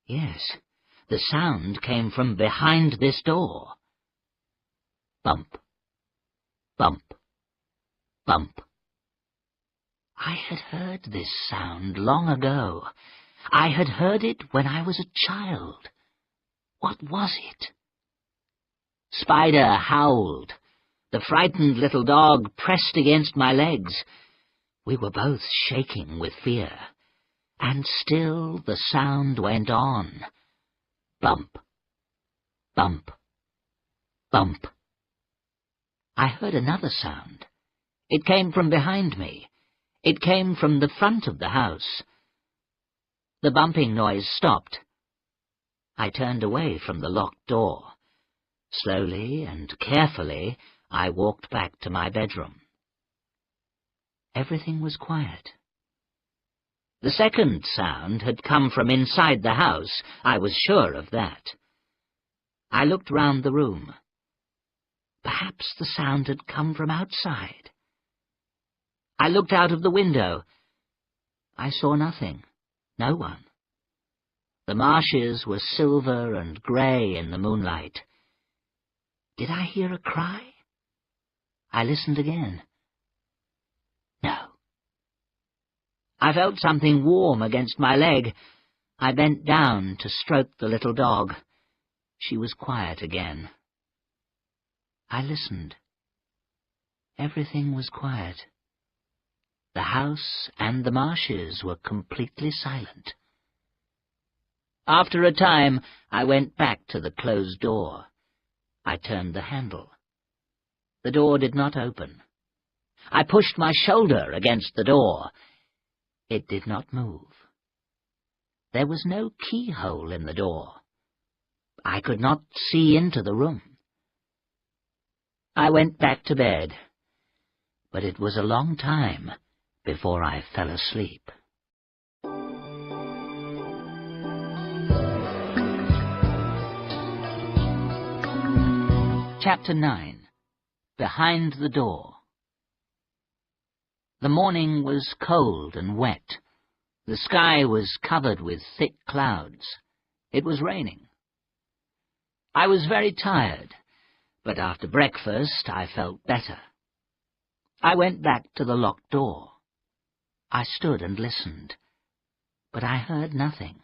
Yes, the sound came from behind this door. Bump, bump, bump. I had heard this sound long ago. I had heard it when I was a child. What was it? Spider howled. The frightened little dog pressed against my legs. We were both shaking with fear. And still the sound went on. Bump, bump, bump. I heard another sound. It came from behind me. It came from the front of the house. The bumping noise stopped. I turned away from the locked door. Slowly and carefully, I walked back to my bedroom. Everything was quiet. The second sound had come from inside the house. I was sure of that. I looked round the room. Perhaps the sound had come from outside. I looked out of the window. I saw nothing, no one. The marshes were silver and grey in the moonlight. Did I hear a cry? I listened again. No. I felt something warm against my leg. I bent down to stroke the little dog. She was quiet again. I listened. Everything was quiet. The house and the marshes were completely silent. After a time, I went back to the closed door. I turned the handle. The door did not open. I pushed my shoulder against the door. It did not move. There was no keyhole in the door. I could not see into the room. I went back to bed, but it was a long time before I fell asleep. Chapter 9. Behind the Door. The morning was cold and wet. The sky was covered with thick clouds. It was raining. I was very tired, but after breakfast I felt better. I went back to the locked door. I stood and listened, but I heard nothing.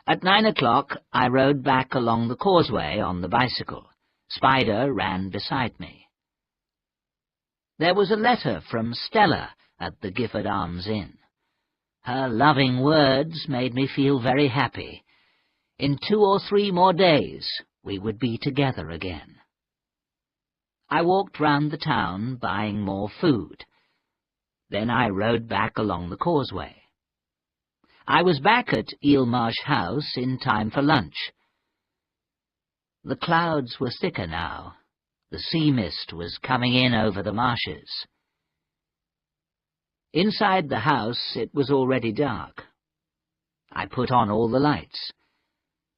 At 9 o'clock I rode back along the causeway on the bicycle. Spider ran beside me. There was a letter from Stella at the Gifford Arms Inn. Her loving words made me feel very happy. In 2 or 3 more days we would be together again. I walked round the town buying more food. Then I rode back along the causeway. I was back at Eelmarsh House in time for lunch. The clouds were thicker now. The sea mist was coming in over the marshes. Inside the house it was already dark. I put on all the lights,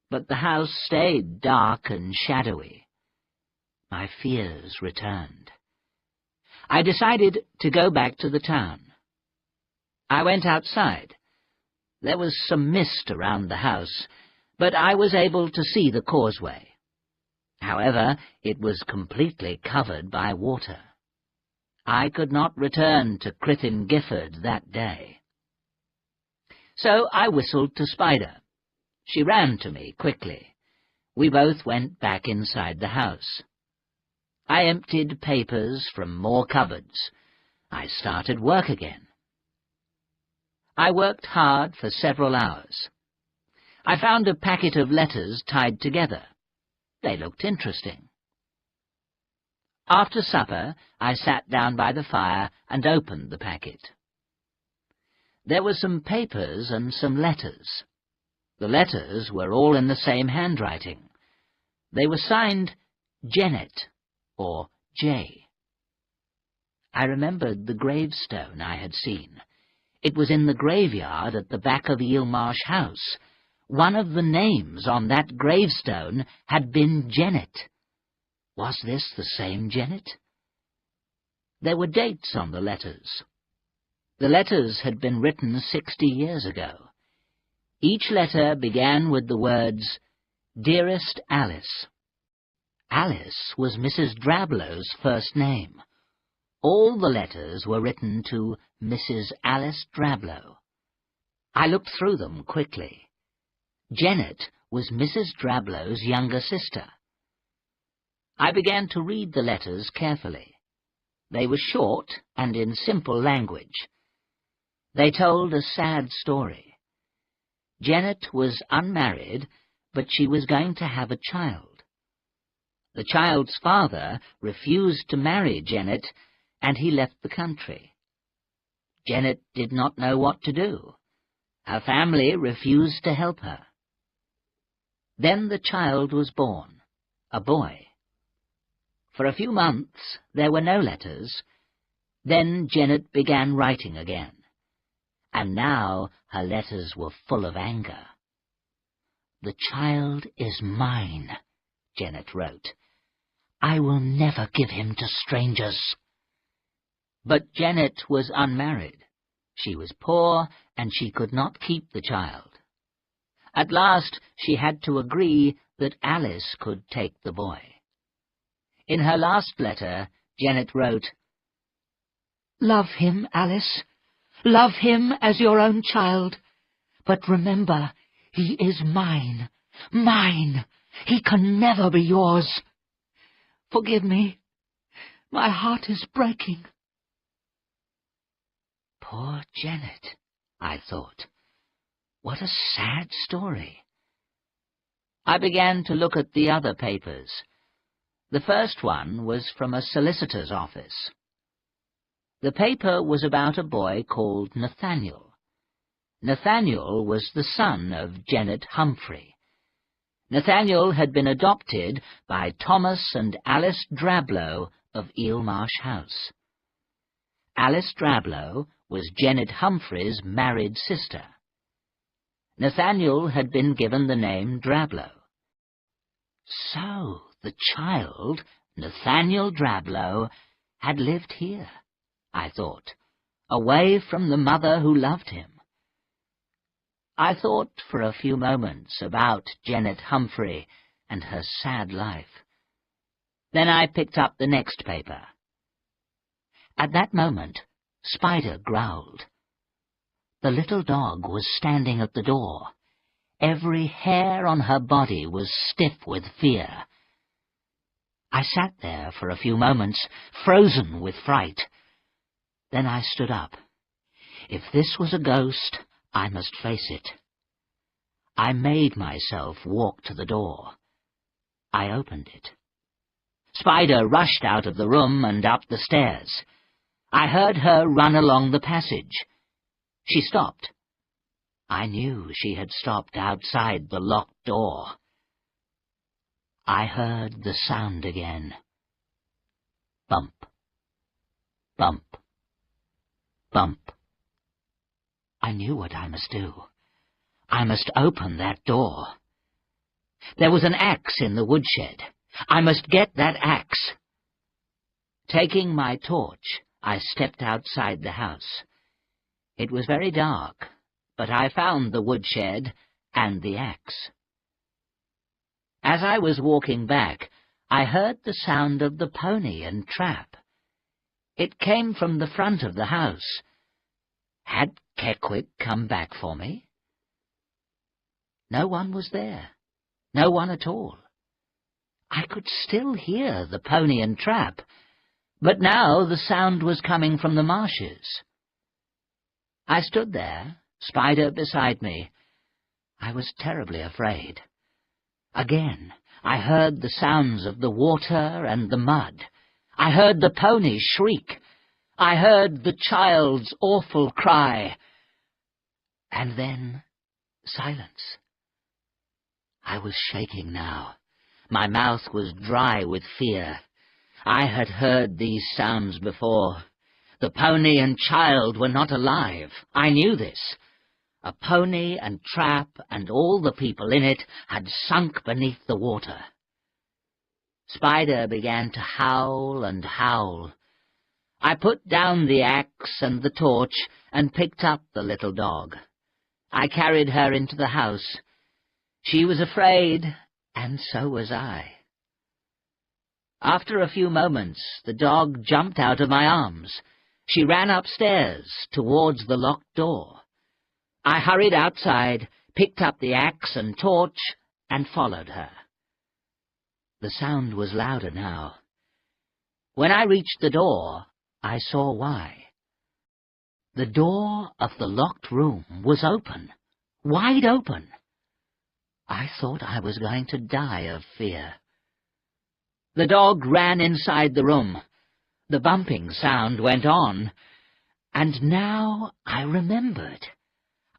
but the house stayed dark and shadowy. My fears returned. I decided to go back to the town. I went outside. There was some mist around the house, but I was able to see the causeway. However, it was completely covered by water. I could not return to Crithin Gifford that day. So I whistled to Spider. She ran to me quickly. We both went back inside the house. I emptied papers from more cupboards. I started work again. I worked hard for several hours. I found a packet of letters tied together. They looked interesting. After supper, I sat down by the fire and opened the packet. There were some papers and some letters. The letters were all in the same handwriting. They were signed Janet, or J. I remembered the gravestone I had seen. It was in the graveyard at the back of Eelmarsh House. One of the names on that gravestone had been Janet. Was this the same Janet? There were dates on the letters. The letters had been written 60 years ago. Each letter began with the words, "Dearest Alice." Alice was Mrs. Drablow's first name. All the letters were written to Mrs. Alice Drablow. I looked through them quickly. Janet was Mrs. Drablow's younger sister. I began to read the letters carefully. They were short and in simple language. They told a sad story. Janet was unmarried, but she was going to have a child. The child's father refused to marry Janet, and he left the country. Janet did not know what to do. Her family refused to help her. Then the child was born, a boy. For a few months there were no letters. Then Janet began writing again, and now her letters were full of anger. "The child is mine," Janet wrote. "I will never give him to strangers." But Janet was unmarried. She was poor, and she could not keep the child. At last she had to agree that Alice could take the boy. In her last letter, Janet wrote, "Love him, Alice. Love him as your own child. But remember, he is mine. Mine. He can never be yours. Forgive me. My heart is breaking." Poor Janet, I thought. What a sad story. I began to look at the other papers. The first one was from a solicitor's office. The paper was about a boy called Nathaniel. Nathaniel was the son of Janet Humphrey. Nathaniel had been adopted by Thomas and Alice Drablow of Eelmarsh House. Alice Drablow was Janet Humphrey's married sister. Nathaniel had been given the name Drablow. So the child, Nathaniel Drablow, had lived here, I thought, away from the mother who loved him. I thought for a few moments about Janet Humphrey and her sad life. Then I picked up the next paper. At that moment, Spider growled. The little dog was standing at the door. Every hair on her body was stiff with fear. I sat there for a few moments, frozen with fright. Then I stood up. If this was a ghost, I must face it. I made myself walk to the door. I opened it. Spider rushed out of the room and up the stairs. I heard her run along the passage. She stopped. I knew she had stopped outside the locked door. I heard the sound again. Bump, bump, bump. I knew what I must do. I must open that door. There was an axe in the woodshed. I must get that axe. Taking my torch, I stepped outside the house. It was very dark, but I found the woodshed and the axe. As I was walking back, I heard the sound of the pony and trap. It came from the front of the house. Had Keckwick come back for me? No one was there. No one at all. I could still hear the pony and trap, but now the sound was coming from the marshes. I stood there, Spider beside me. I was terribly afraid. Again, I heard the sounds of the water and the mud. I heard the pony shriek. I heard the child's awful cry. And then silence. I was shaking now. My mouth was dry with fear. I had heard these sounds before. The pony and child were not alive. I knew this. A pony and trap and all the people in it had sunk beneath the water. Spider began to howl and howl. I put down the axe and the torch and picked up the little dog. I carried her into the house. She was afraid, and so was I. After a few moments, the dog jumped out of my arms. She ran upstairs towards the locked door. I hurried outside, picked up the axe and torch, and followed her. The sound was louder now. When I reached the door, I saw why. The door of the locked room was open, wide open. I thought I was going to die of fear. The dog ran inside the room. The bumping sound went on, and now I remembered.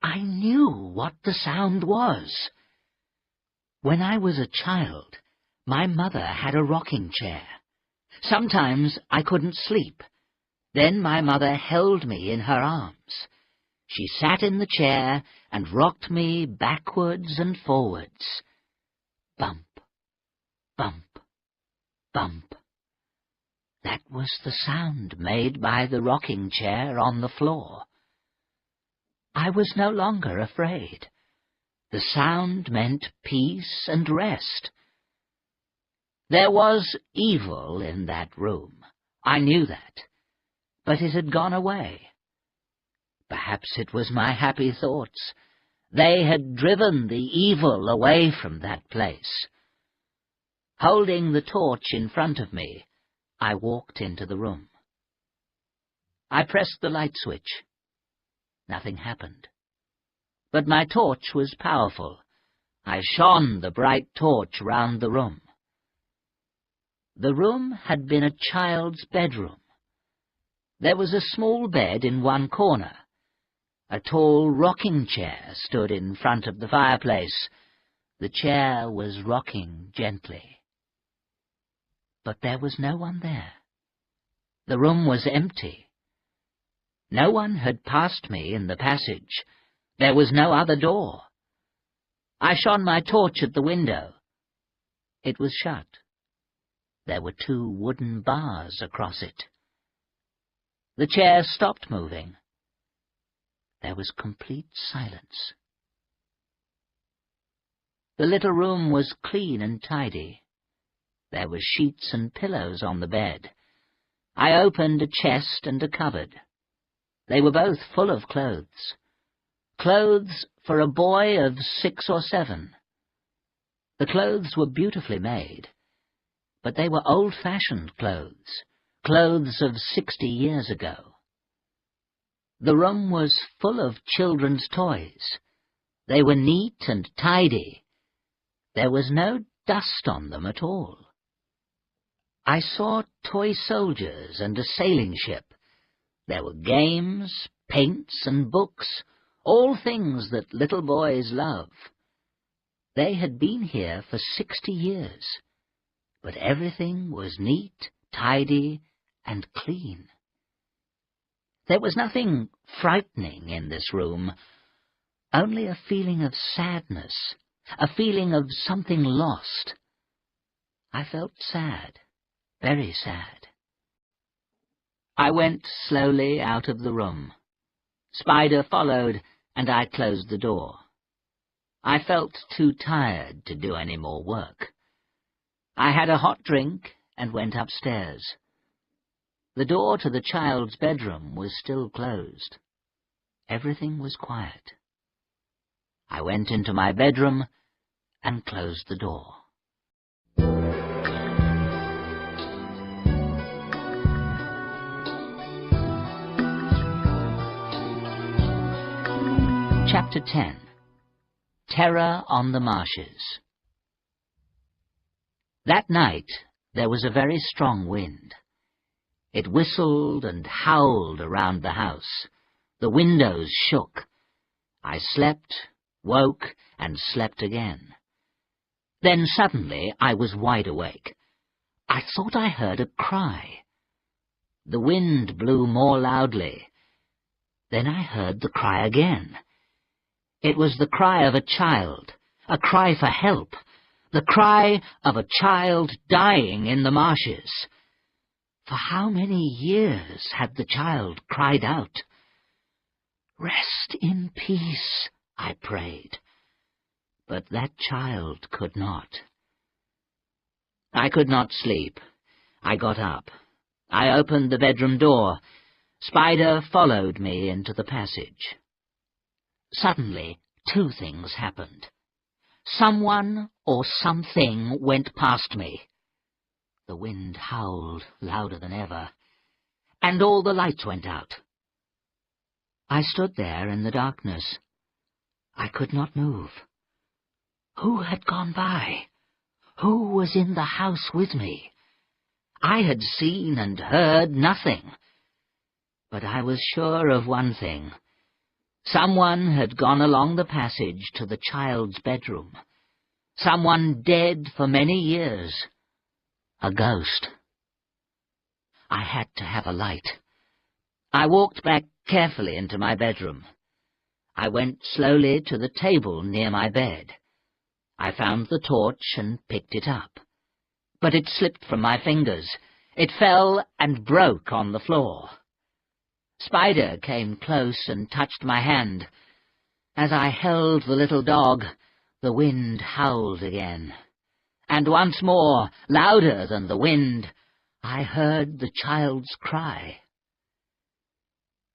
I knew what the sound was. When I was a child, my mother had a rocking chair. Sometimes I couldn't sleep. Then my mother held me in her arms. She sat in the chair and rocked me backwards and forwards. Bump, bump, bump. That was the sound made by the rocking chair on the floor. I was no longer afraid. The sound meant peace and rest. There was evil in that room. I knew that. But it had gone away. Perhaps it was my happy thoughts. They had driven the evil away from that place. Holding the torch in front of me, I walked into the room. I pressed the light switch. Nothing happened. But my torch was powerful. I shone the bright torch round the room. The room had been a child's bedroom. There was a small bed in one corner. A tall rocking chair stood in front of the fireplace. The chair was rocking gently. But there was no one there. The room was empty. No one had passed me in the passage. There was no other door. I shone my torch at the window. It was shut. There were 2 wooden bars across it. The chair stopped moving. There was complete silence. The little room was clean and tidy. There were sheets and pillows on the bed. I opened a chest and a cupboard. They were both full of clothes. Clothes for a boy of 6 or 7. The clothes were beautifully made, but they were old-fashioned clothes, clothes of 60 years ago. The room was full of children's toys. They were neat and tidy. There was no dust on them at all. I saw toy soldiers and a sailing ship. There were games, paints and books, all things that little boys love. They had been here for 60 years, but everything was neat, tidy, and clean. There was nothing frightening in this room, only a feeling of sadness, a feeling of something lost. I felt sad, very sad. I went slowly out of the room. Spider followed, and I closed the door. I felt too tired to do any more work. I had a hot drink and went upstairs. The door to the child's bedroom was still closed. Everything was quiet. I went into my bedroom and closed the door. Chapter 10. Terror on the Marshes. That night there was a very strong wind. It whistled and howled around the house. The windows shook. I slept, woke, and slept again. Then suddenly I was wide awake. I thought I heard a cry. The wind blew more loudly. Then I heard the cry again. It was the cry of a child, a cry for help, the cry of a child dying in the marshes. For how many years had the child cried out? "Rest in peace," I prayed. But that child could not. I could not sleep. I got up. I opened the bedroom door. Spider followed me into the passage. Suddenly, two things happened. Someone or something went past me. The wind howled louder than ever, and all the lights went out. I stood there in the darkness. I could not move. Who had gone by? Who was in the house with me? I had seen and heard nothing. But I was sure of one thing. Someone had gone along the passage to the child's bedroom. Someone dead for many years. A ghost. I had to have a light. I walked back carefully into my bedroom. I went slowly to the table near my bed. I found the torch and picked it up. But it slipped from my fingers. It fell and broke on the floor. Spider came close and touched my hand. As I held the little dog, the wind howled again. And once more, louder than the wind, I heard the child's cry.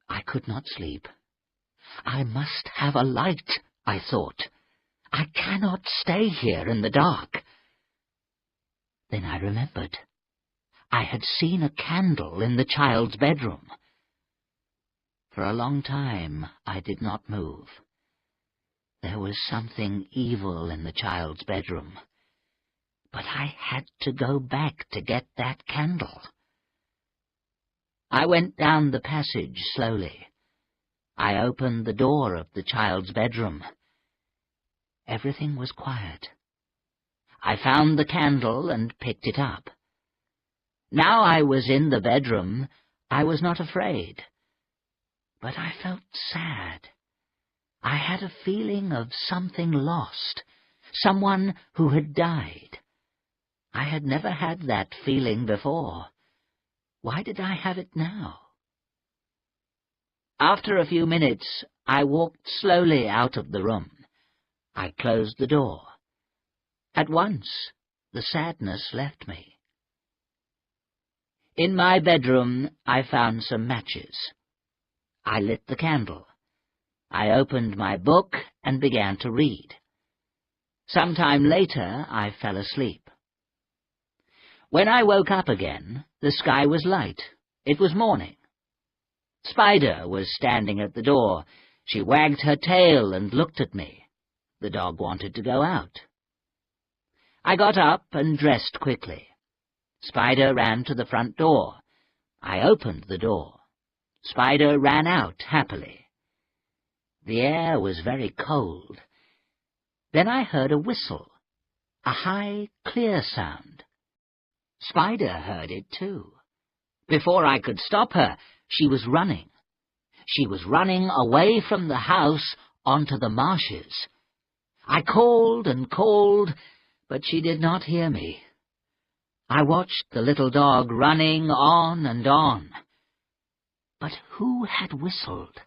I could not sleep. I must have a light, I thought. I cannot stay here in the dark. Then I remembered. I had seen a candle in the child's bedroom. For a long time I did not move. There was something evil in the child's bedroom. But I had to go back to get that candle. I went down the passage slowly. I opened the door of the child's bedroom. Everything was quiet. I found the candle and picked it up. Now I was in the bedroom, I was not afraid. But I felt sad. I had a feeling of something lost, someone who had died. I had never had that feeling before. Why did I have it now? After a few minutes, I walked slowly out of the room. I closed the door. At once, the sadness left me. In my bedroom, I found some matches. I lit the candle. I opened my book and began to read. Some time later, I fell asleep. When I woke up again, the sky was light. It was morning. Spider was standing at the door. She wagged her tail and looked at me. The dog wanted to go out. I got up and dressed quickly. Spider ran to the front door. I opened the door. Spider ran out happily. The air was very cold. Then I heard a whistle, a high, clear sound. Spider heard it too. Before I could stop her, she was running. She was running away from the house onto the marshes. I called and called, but she did not hear me. I watched the little dog running on and on. But who had whistled?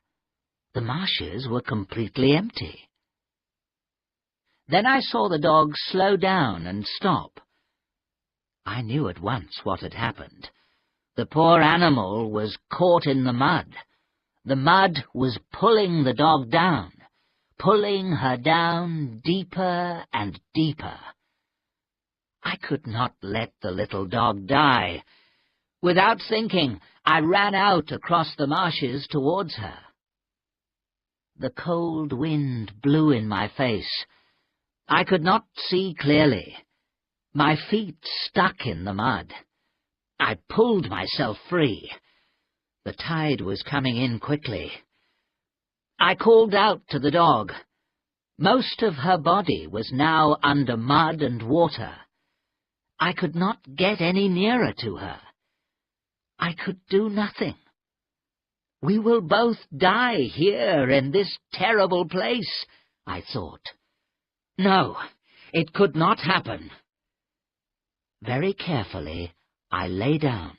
The marshes were completely empty. Then I saw the dog slow down and stop. I knew at once what had happened. The poor animal was caught in the mud. The mud was pulling the dog down, pulling her down deeper and deeper. I could not let the little dog die. Without thinking, I ran out across the marshes towards her. The cold wind blew in my face. I could not see clearly. My feet stuck in the mud. I pulled myself free. The tide was coming in quickly. I called out to the dog. Most of her body was now under mud and water. I could not get any nearer to her. I could do nothing. We will both die here in this terrible place, I thought. No, it could not happen. Very carefully, I lay down.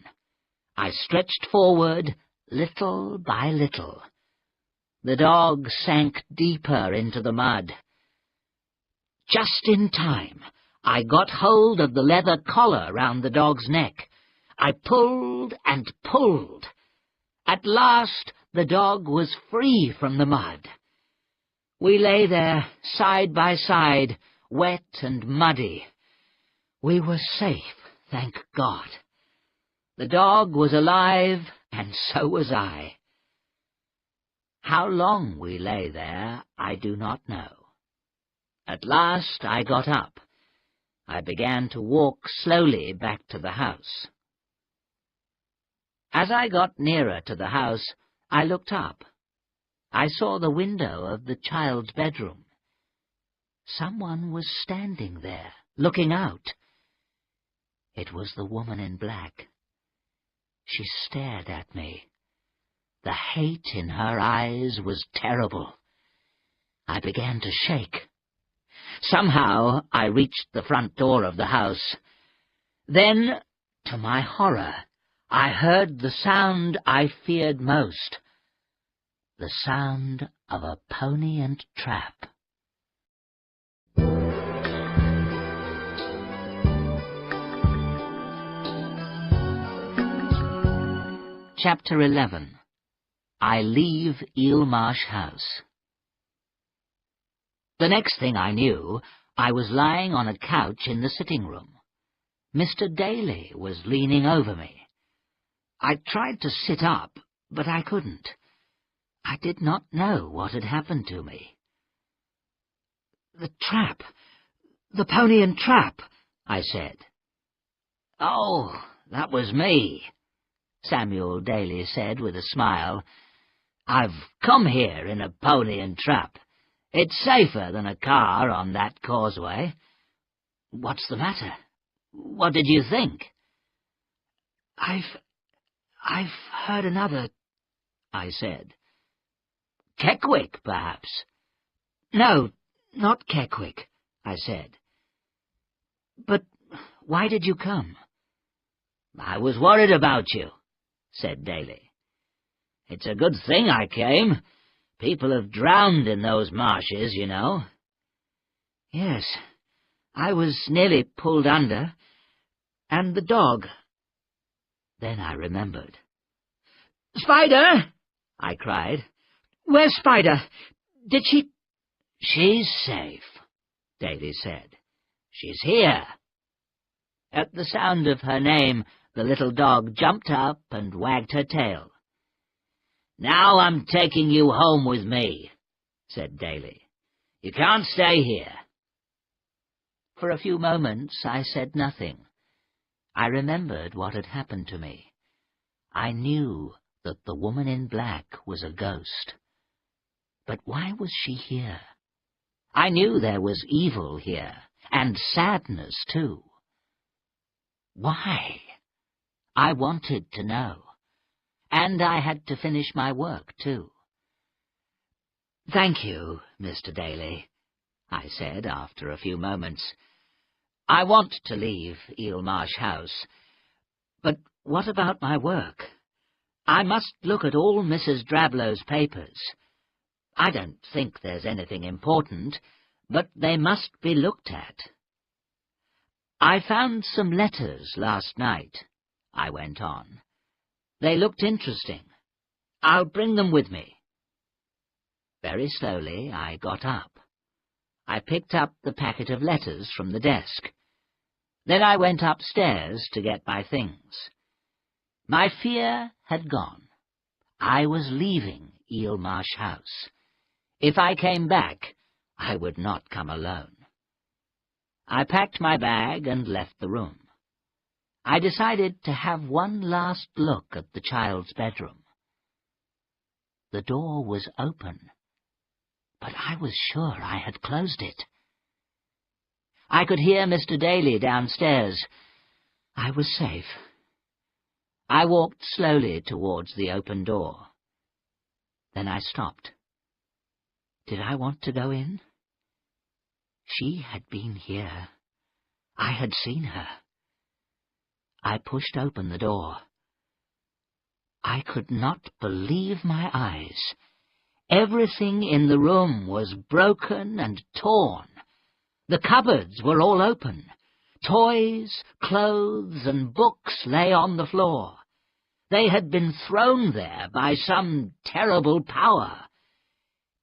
I stretched forward, little by little. The dog sank deeper into the mud. Just in time, I got hold of the leather collar round the dog's neck. I pulled and pulled. At last the dog was free from the mud. We lay there, side by side, wet and muddy. We were safe, thank God. The dog was alive, and so was I. How long we lay there, I do not know. At last I got up. I began to walk slowly back to the house. As I got nearer to the house, I looked up. I saw the window of the child's bedroom. Someone was standing there, looking out. It was the woman in black. She stared at me. The hate in her eyes was terrible. I began to shake. Somehow I reached the front door of the house. Then, to my horror, I heard the sound I feared most. The sound of a pony and trap. Chapter 11. I Leave Eelmarsh House. The next thing I knew, I was lying on a couch in the sitting room. Mr. Daly was leaning over me. I tried to sit up, but I couldn't. I did not know what had happened to me. "The trap! The pony and trap!" I said. "Oh, that was me," Samuel Daly said with a smile. "I've come here in a pony and trap. It's safer than a car on that causeway. What's the matter? What did you think?" I've heard another," I said. "Keckwick, perhaps?" "No, not Keckwick," I said. "But why did you come?" "I was worried about you," said Daly. "It's a good thing I came. People have drowned in those marshes, you know." "Yes, I was nearly pulled under. And the dog." Then I remembered. "Spider!" I cried. "Where's Spider? Did she—" "She's safe," Daly said. "She's here." At the sound of her name, the little dog jumped up and wagged her tail. "Now I'm taking you home with me," said Daly. "You can't stay here." For a few moments I said nothing. I remembered what had happened to me. I knew that the woman in black was a ghost. But why was she here? I knew there was evil here, and sadness too. Why? I wanted to know. And I had to finish my work too. "Thank you, Mr. Daly," I said after a few moments. "I want to leave Eelmarsh House. But what about my work? I must look at all Mrs. Drablow's papers. I don't think there's anything important, but they must be looked at." "I found some letters last night," I went on. "They looked interesting. I'll bring them with me." Very slowly I got up. I picked up the packet of letters from the desk. Then I went upstairs to get my things. My fear had gone. I was leaving Eelmarsh House. If I came back, I would not come alone. I packed my bag and left the room. I decided to have one last look at the child's bedroom. The door was open, but I was sure I had closed it. I could hear Mr. Daly downstairs. I was safe. I walked slowly towards the open door. Then I stopped. Did I want to go in? She had been here. I had seen her. I pushed open the door. I could not believe my eyes. Everything in the room was broken and torn. The cupboards were all open. Toys, clothes, and books lay on the floor. They had been thrown there by some terrible power.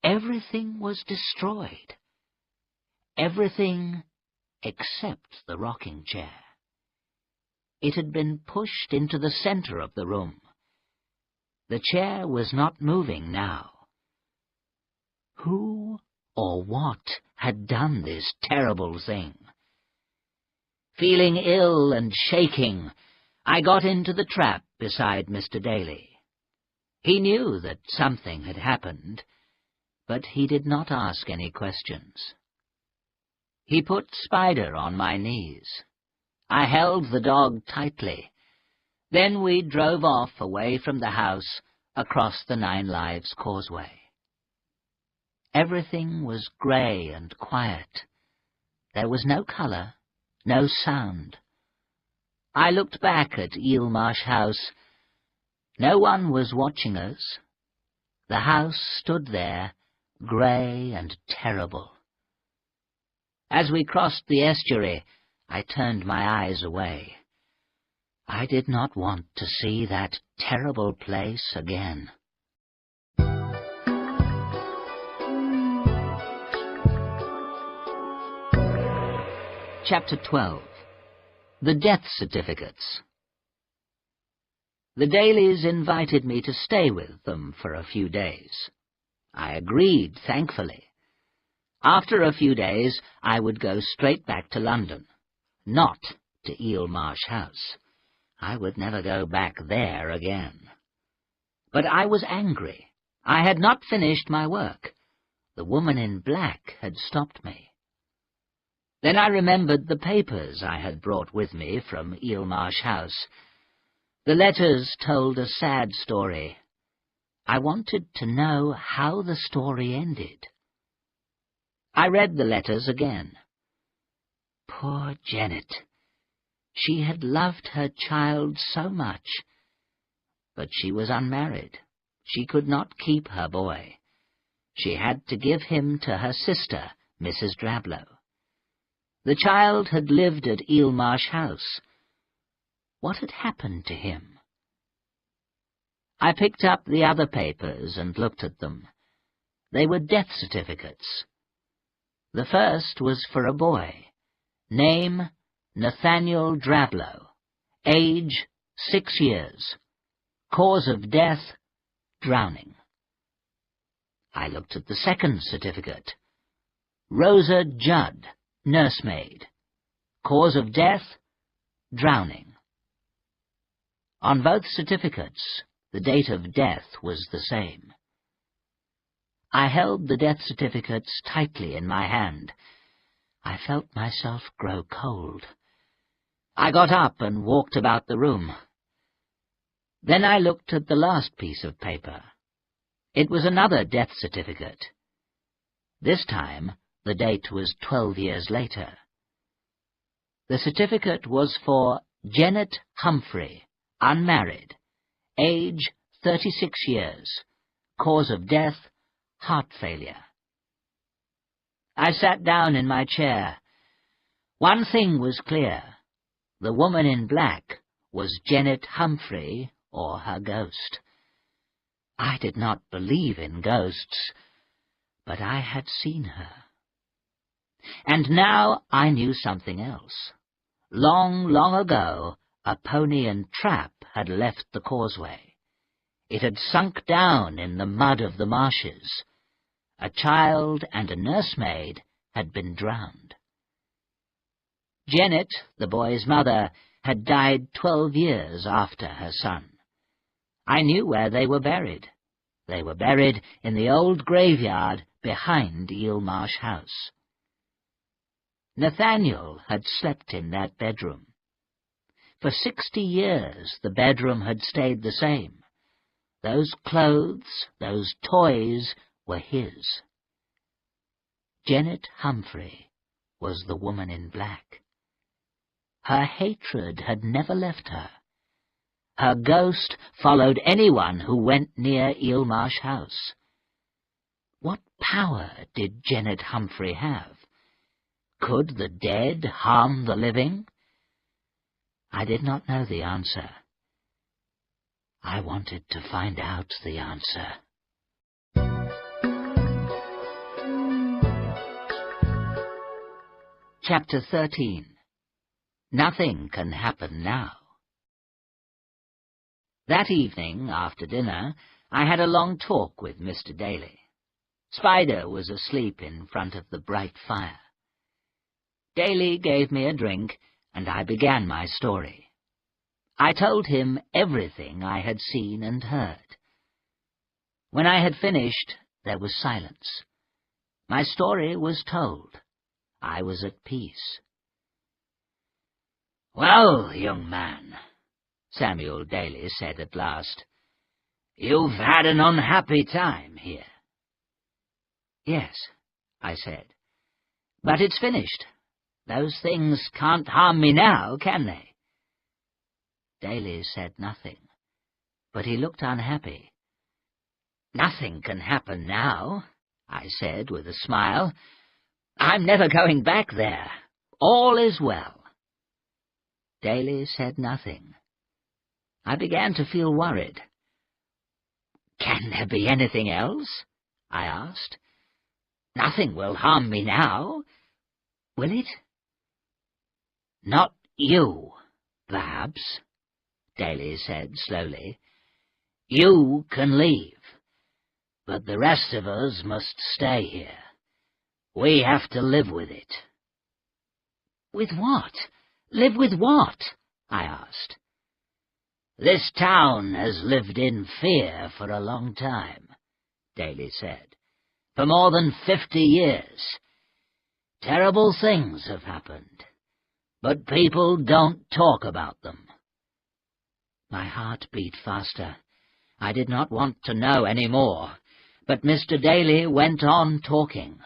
Everything was destroyed. Everything except the rocking chair. It had been pushed into the center of the room. The chair was not moving now. Who or what had done this terrible thing? Feeling ill and shaking, I got into the trap beside Mr. Daly. He knew that something had happened, but he did not ask any questions. He put Spider on my knees. I held the dog tightly. Then we drove off away from the house across the Nine Lives Causeway. Everything was grey and quiet. There was no colour, no sound. I looked back at Eel Marsh House. No one was watching us. The house stood there, grey and terrible. As we crossed the estuary, I turned my eyes away. I did not want to see that terrible place again. Chapter 12. The Death Certificates. The Dalys invited me to stay with them for a few days. I agreed, thankfully. After a few days, I would go straight back to London, not to Eel Marsh House. I would never go back there again. But I was angry. I had not finished my work. The woman in black had stopped me. Then I remembered the papers I had brought with me from Eel Marsh House. The letters told a sad story. I wanted to know how the story ended. I read the letters again. Poor Janet. She had loved her child so much, but she was unmarried. She could not keep her boy. She had to give him to her sister, Mrs. Drablow. The child had lived at Eel Marsh House. What had happened to him? I picked up the other papers and looked at them. They were death certificates. The first was for a boy. Name, Nathaniel Drablow. Age, 6 years. Cause of death, drowning. I looked at the second certificate. Rosa Judd, nursemaid. Cause of death, drowning. On both certificates, the date of death was the same. I held the death certificates tightly in my hand. I felt myself grow cold. I got up and walked about the room. Then I looked at the last piece of paper. It was another death certificate. This time, the date was 12 years later. The certificate was for Janet Humphrey, unmarried, age 36 years, cause of death, heart failure. I sat down in my chair. One thing was clear. The woman in black was Janet Humphrey or her ghost. I did not believe in ghosts, but I had seen her. And now I knew something else. Long, long ago, a pony and trap had left the causeway. It had sunk down in the mud of the marshes. A child and a nursemaid had been drowned. Janet, the boy's mother, had died 12 years after her son. I knew where they were buried. They were buried in the old graveyard behind Eel Marsh House. Nathaniel had slept in that bedroom. For 60 years the bedroom had stayed the same. Those clothes, those toys were his. Janet Humphrey was the woman in black. Her hatred had never left her. Her ghost followed anyone who went near Eel Marsh House. What power did Janet Humphrey have? Could the dead harm the living? I did not know the answer. I wanted to find out the answer. Chapter 13. Nothing can happen now. That evening, after dinner, I had a long talk with Mr. Daly. Spider was asleep in front of the bright fire. Daly gave me a drink, and I began my story. I told him everything I had seen and heard. When I had finished, there was silence. My story was told. I was at peace. "Well, young man," Samuel Daly said at last, "you've had an unhappy time here." "Yes," I said, "but it's finished. Those things can't harm me now, can they?" Daly said nothing, but he looked unhappy. "Nothing can happen now," I said with a smile. "I'm never going back there. All is well." Daly said nothing. I began to feel worried. "Can there be anything else?" I asked. "Nothing will harm me now, will it?" "Not you, perhaps," Daly said slowly. "You can leave, but the rest of us must stay here. We have to live with it." "With what? Live with what?" I asked. "This town has lived in fear for a long time," Daly said. "For more than 50 years. Terrible things have happened, but people don't talk about them." My heart beat faster. I did not want to know any more, but Mr. Daly went on talking.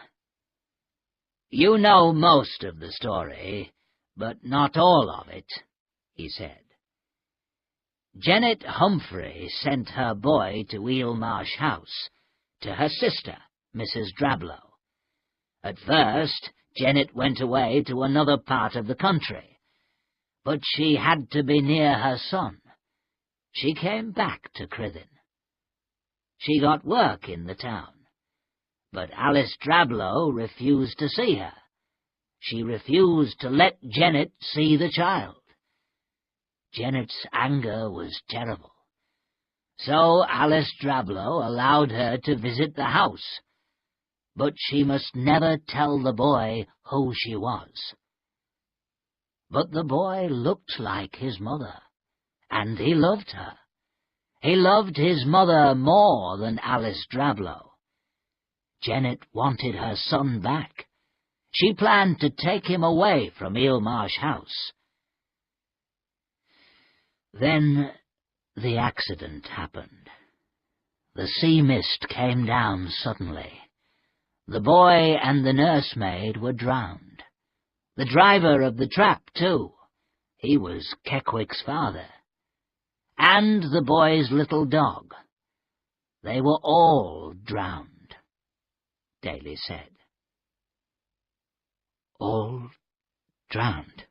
"You know most of the story, but not all of it," he said. "Janet Humphrey sent her boy to Eelmarsh House, to her sister, Mrs. Drablow. At first, Janet went away to another part of the country, but she had to be near her son. She came back to Crithyn. She got work in the town, but Alice Drablow refused to see her. She refused to let Janet see the child. Janet's anger was terrible. So Alice Drablow allowed her to visit the house, but she must never tell the boy who she was. But the boy looked like his mother, and he loved her. He loved his mother more than Alice Drablow. Janet wanted her son back. She planned to take him away from Eelmarsh House. Then the accident happened. The sea mist came down suddenly. The boy and the nursemaid were drowned. The driver of the trap, too. He was Keckwick's father. And the boy's little dog. They were all drowned, Daly said. "All drowned,"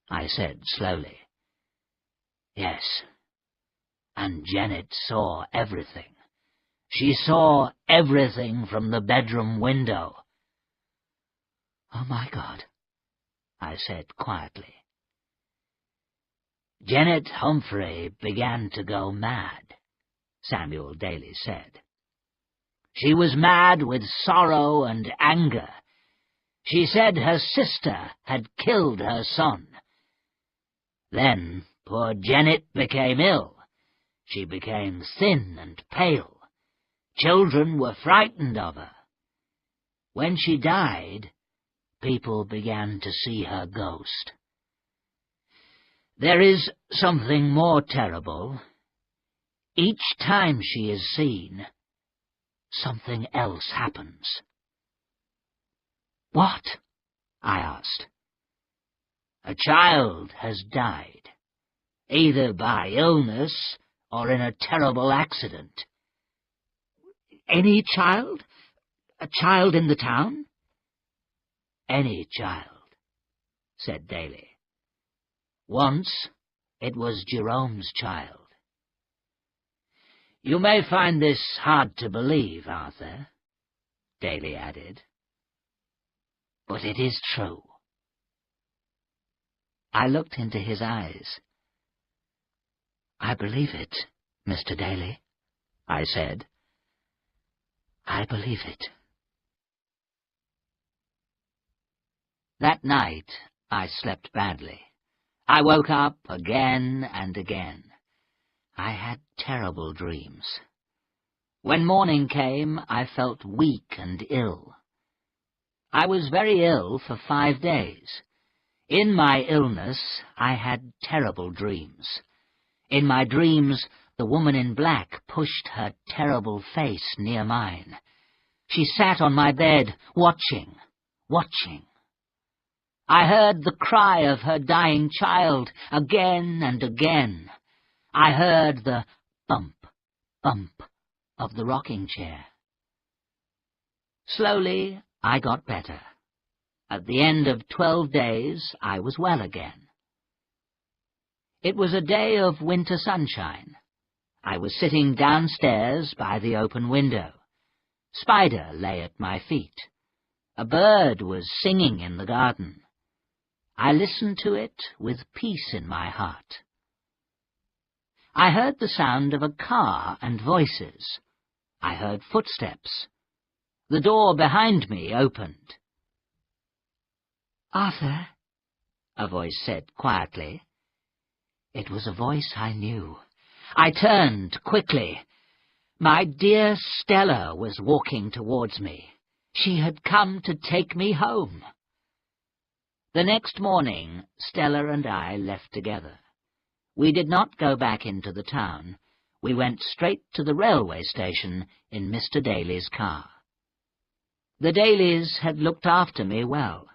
I said slowly. "Yes, and Janet saw everything. She saw everything from the bedroom window." "Oh, my God," I said quietly. "Janet Humphrey began to go mad," Samuel Daly said. "She was mad with sorrow and anger. She said her sister had killed her son. Then poor Janet became ill. She became thin and pale. Children were frightened of her. When she died, people began to see her ghost. There is something more terrible. Each time she is seen, something else happens." "What?" I asked. "A child has died, either by illness or in a terrible accident." "Any child? A child in the town?" "Any child," said Daly. Once it was Jerome's child. You may find this hard to believe, Arthur, Daly added, but it is true. I looked into his eyes. I believe it, Mr. Daly, I said. I believe it. That night I slept badly. I woke up again and again. I had terrible dreams. When morning came, I felt weak and ill. I was very ill for 5 days. In my illness, I had terrible dreams. In my dreams, the woman in black pushed her terrible face near mine. She sat on my bed, watching. I heard the cry of her dying child again and again. I heard the bump of the rocking chair. Slowly, I got better. At the end of 12 days, I was well again. It was a day of winter sunshine. I was sitting downstairs by the open window. Spider lay at my feet. A bird was singing in the garden. I listened to it with peace in my heart. I heard the sound of a car and voices. I heard footsteps. The door behind me opened. "Arthur," a voice said quietly. It was a voice I knew. I turned quickly. My dear Stella was walking towards me. She had come to take me home. The next morning, Stella and I left together. We did not go back into the town. We went straight to the railway station in Mr. Daly's car. The Dalys had looked after me well.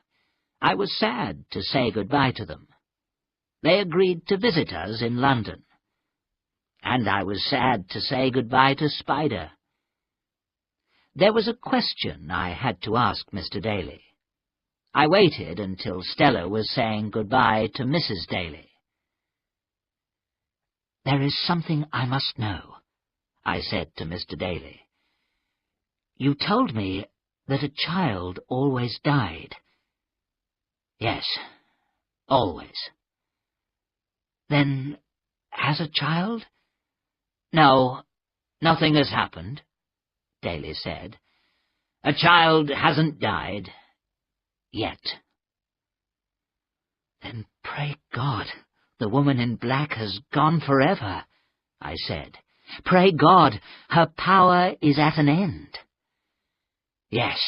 I was sad to say goodbye to them. They agreed to visit us in London. And I was sad to say goodbye to Spider. There was a question I had to ask Mr. Daly. I waited until Stella was saying goodbye to Mrs. Daly. "There is something I must know," I said to Mr. Daly. "You told me that a child always died." "Yes, always." "Then has a child?" "No, nothing has happened," Daly said. "A child hasn't died. Yet." "Then pray God the woman in black has gone forever," I said. "Pray God her power is at an end." Yes,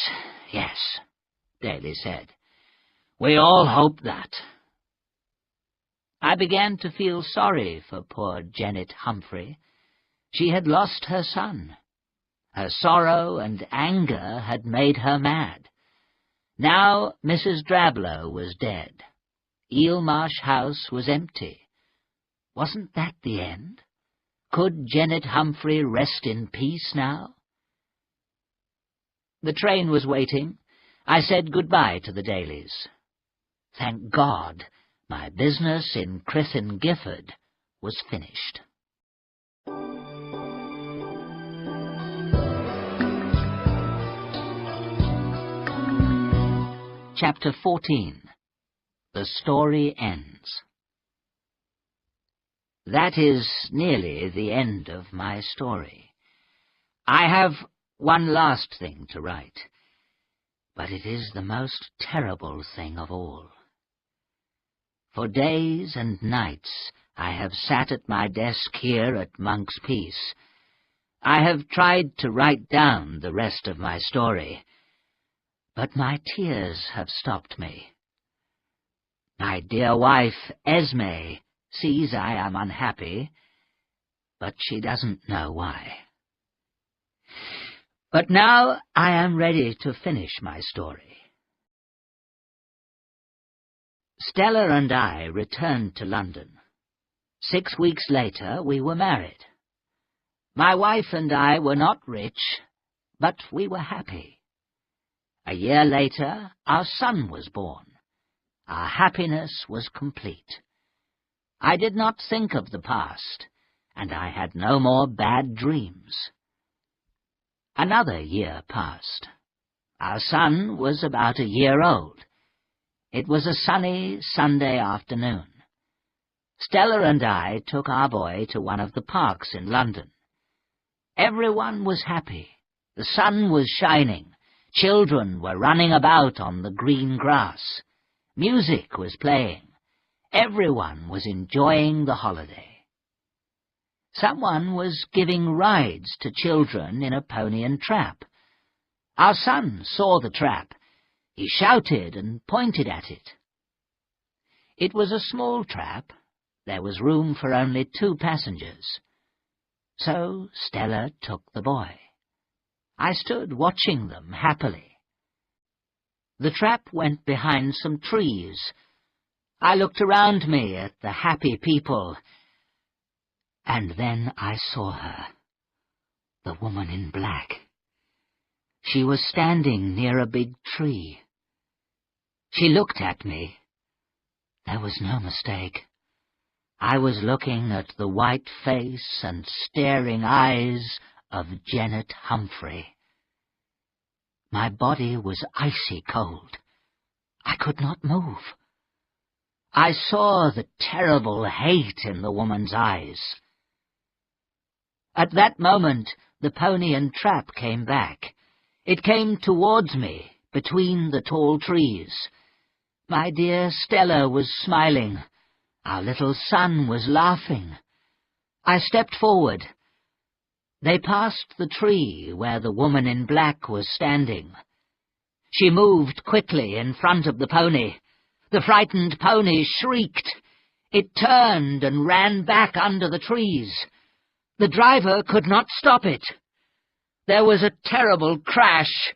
Daly said. "We all hope that." I began to feel sorry for poor Janet Humphrey. She had lost her son. Her sorrow and anger had made her mad. Now Mrs. Drablow was dead. Eelmarsh House was empty. Wasn't that the end? Could Janet Humphrey rest in peace now? The train was waiting. I said goodbye to the Dalys. Thank God, my business in Crithin Gifford was finished. Chapter 14. The Story Ends. That is nearly the end of my story. I have one last thing to write, but it is the most terrible thing of all. For days and nights I have sat at my desk here at Monk's Peace. I have tried to write down the rest of my story, but my tears have stopped me. My dear wife, Esme, sees I am unhappy, but she doesn't know why. But now I am ready to finish my story. Stella and I returned to London. 6 weeks later we were married. My wife and I were not rich, but we were happy. A year later our son was born. Our happiness was complete. I did not think of the past, and I had no more bad dreams. Another year passed. Our son was about a year old. It was a sunny Sunday afternoon. Stella and I took our boy to one of the parks in London. Everyone was happy. The sun was shining. Children were running about on the green grass. Music was playing. Everyone was enjoying the holiday. Someone was giving rides to children in a pony and trap. Our son saw the trap. He shouted and pointed at it. It was a small trap. There was room for only 2 passengers. So Stella took the boy. I stood watching them happily. The trap went behind some trees. I looked around me at the happy people, and then I saw her, the woman in black. She was standing near a big tree. She looked at me. There was no mistake. I was looking at the white face and staring eyes of Janet Humphrey. My body was icy cold. I could not move. I saw the terrible hate in the woman's eyes. At that moment, the pony and trap came back. It came towards me, between the tall trees. My dear Stella was smiling. Our little son was laughing. I stepped forward. They passed the tree where the woman in black was standing. She moved quickly in front of the pony. The frightened pony shrieked. It turned and ran back under the trees. The driver could not stop it. There was a terrible crash.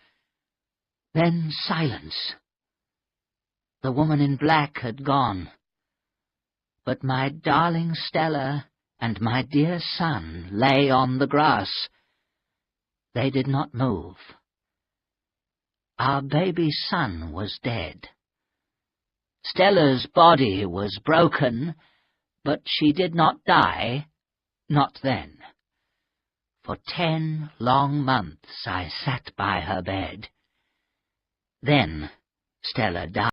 Then silence. The woman in black had gone. But my darling Stella and my dear son lay on the grass. They did not move. Our baby son was dead. Stella's body was broken, but she did not die, not then. For 10 long months I sat by her bed. Then Stella died.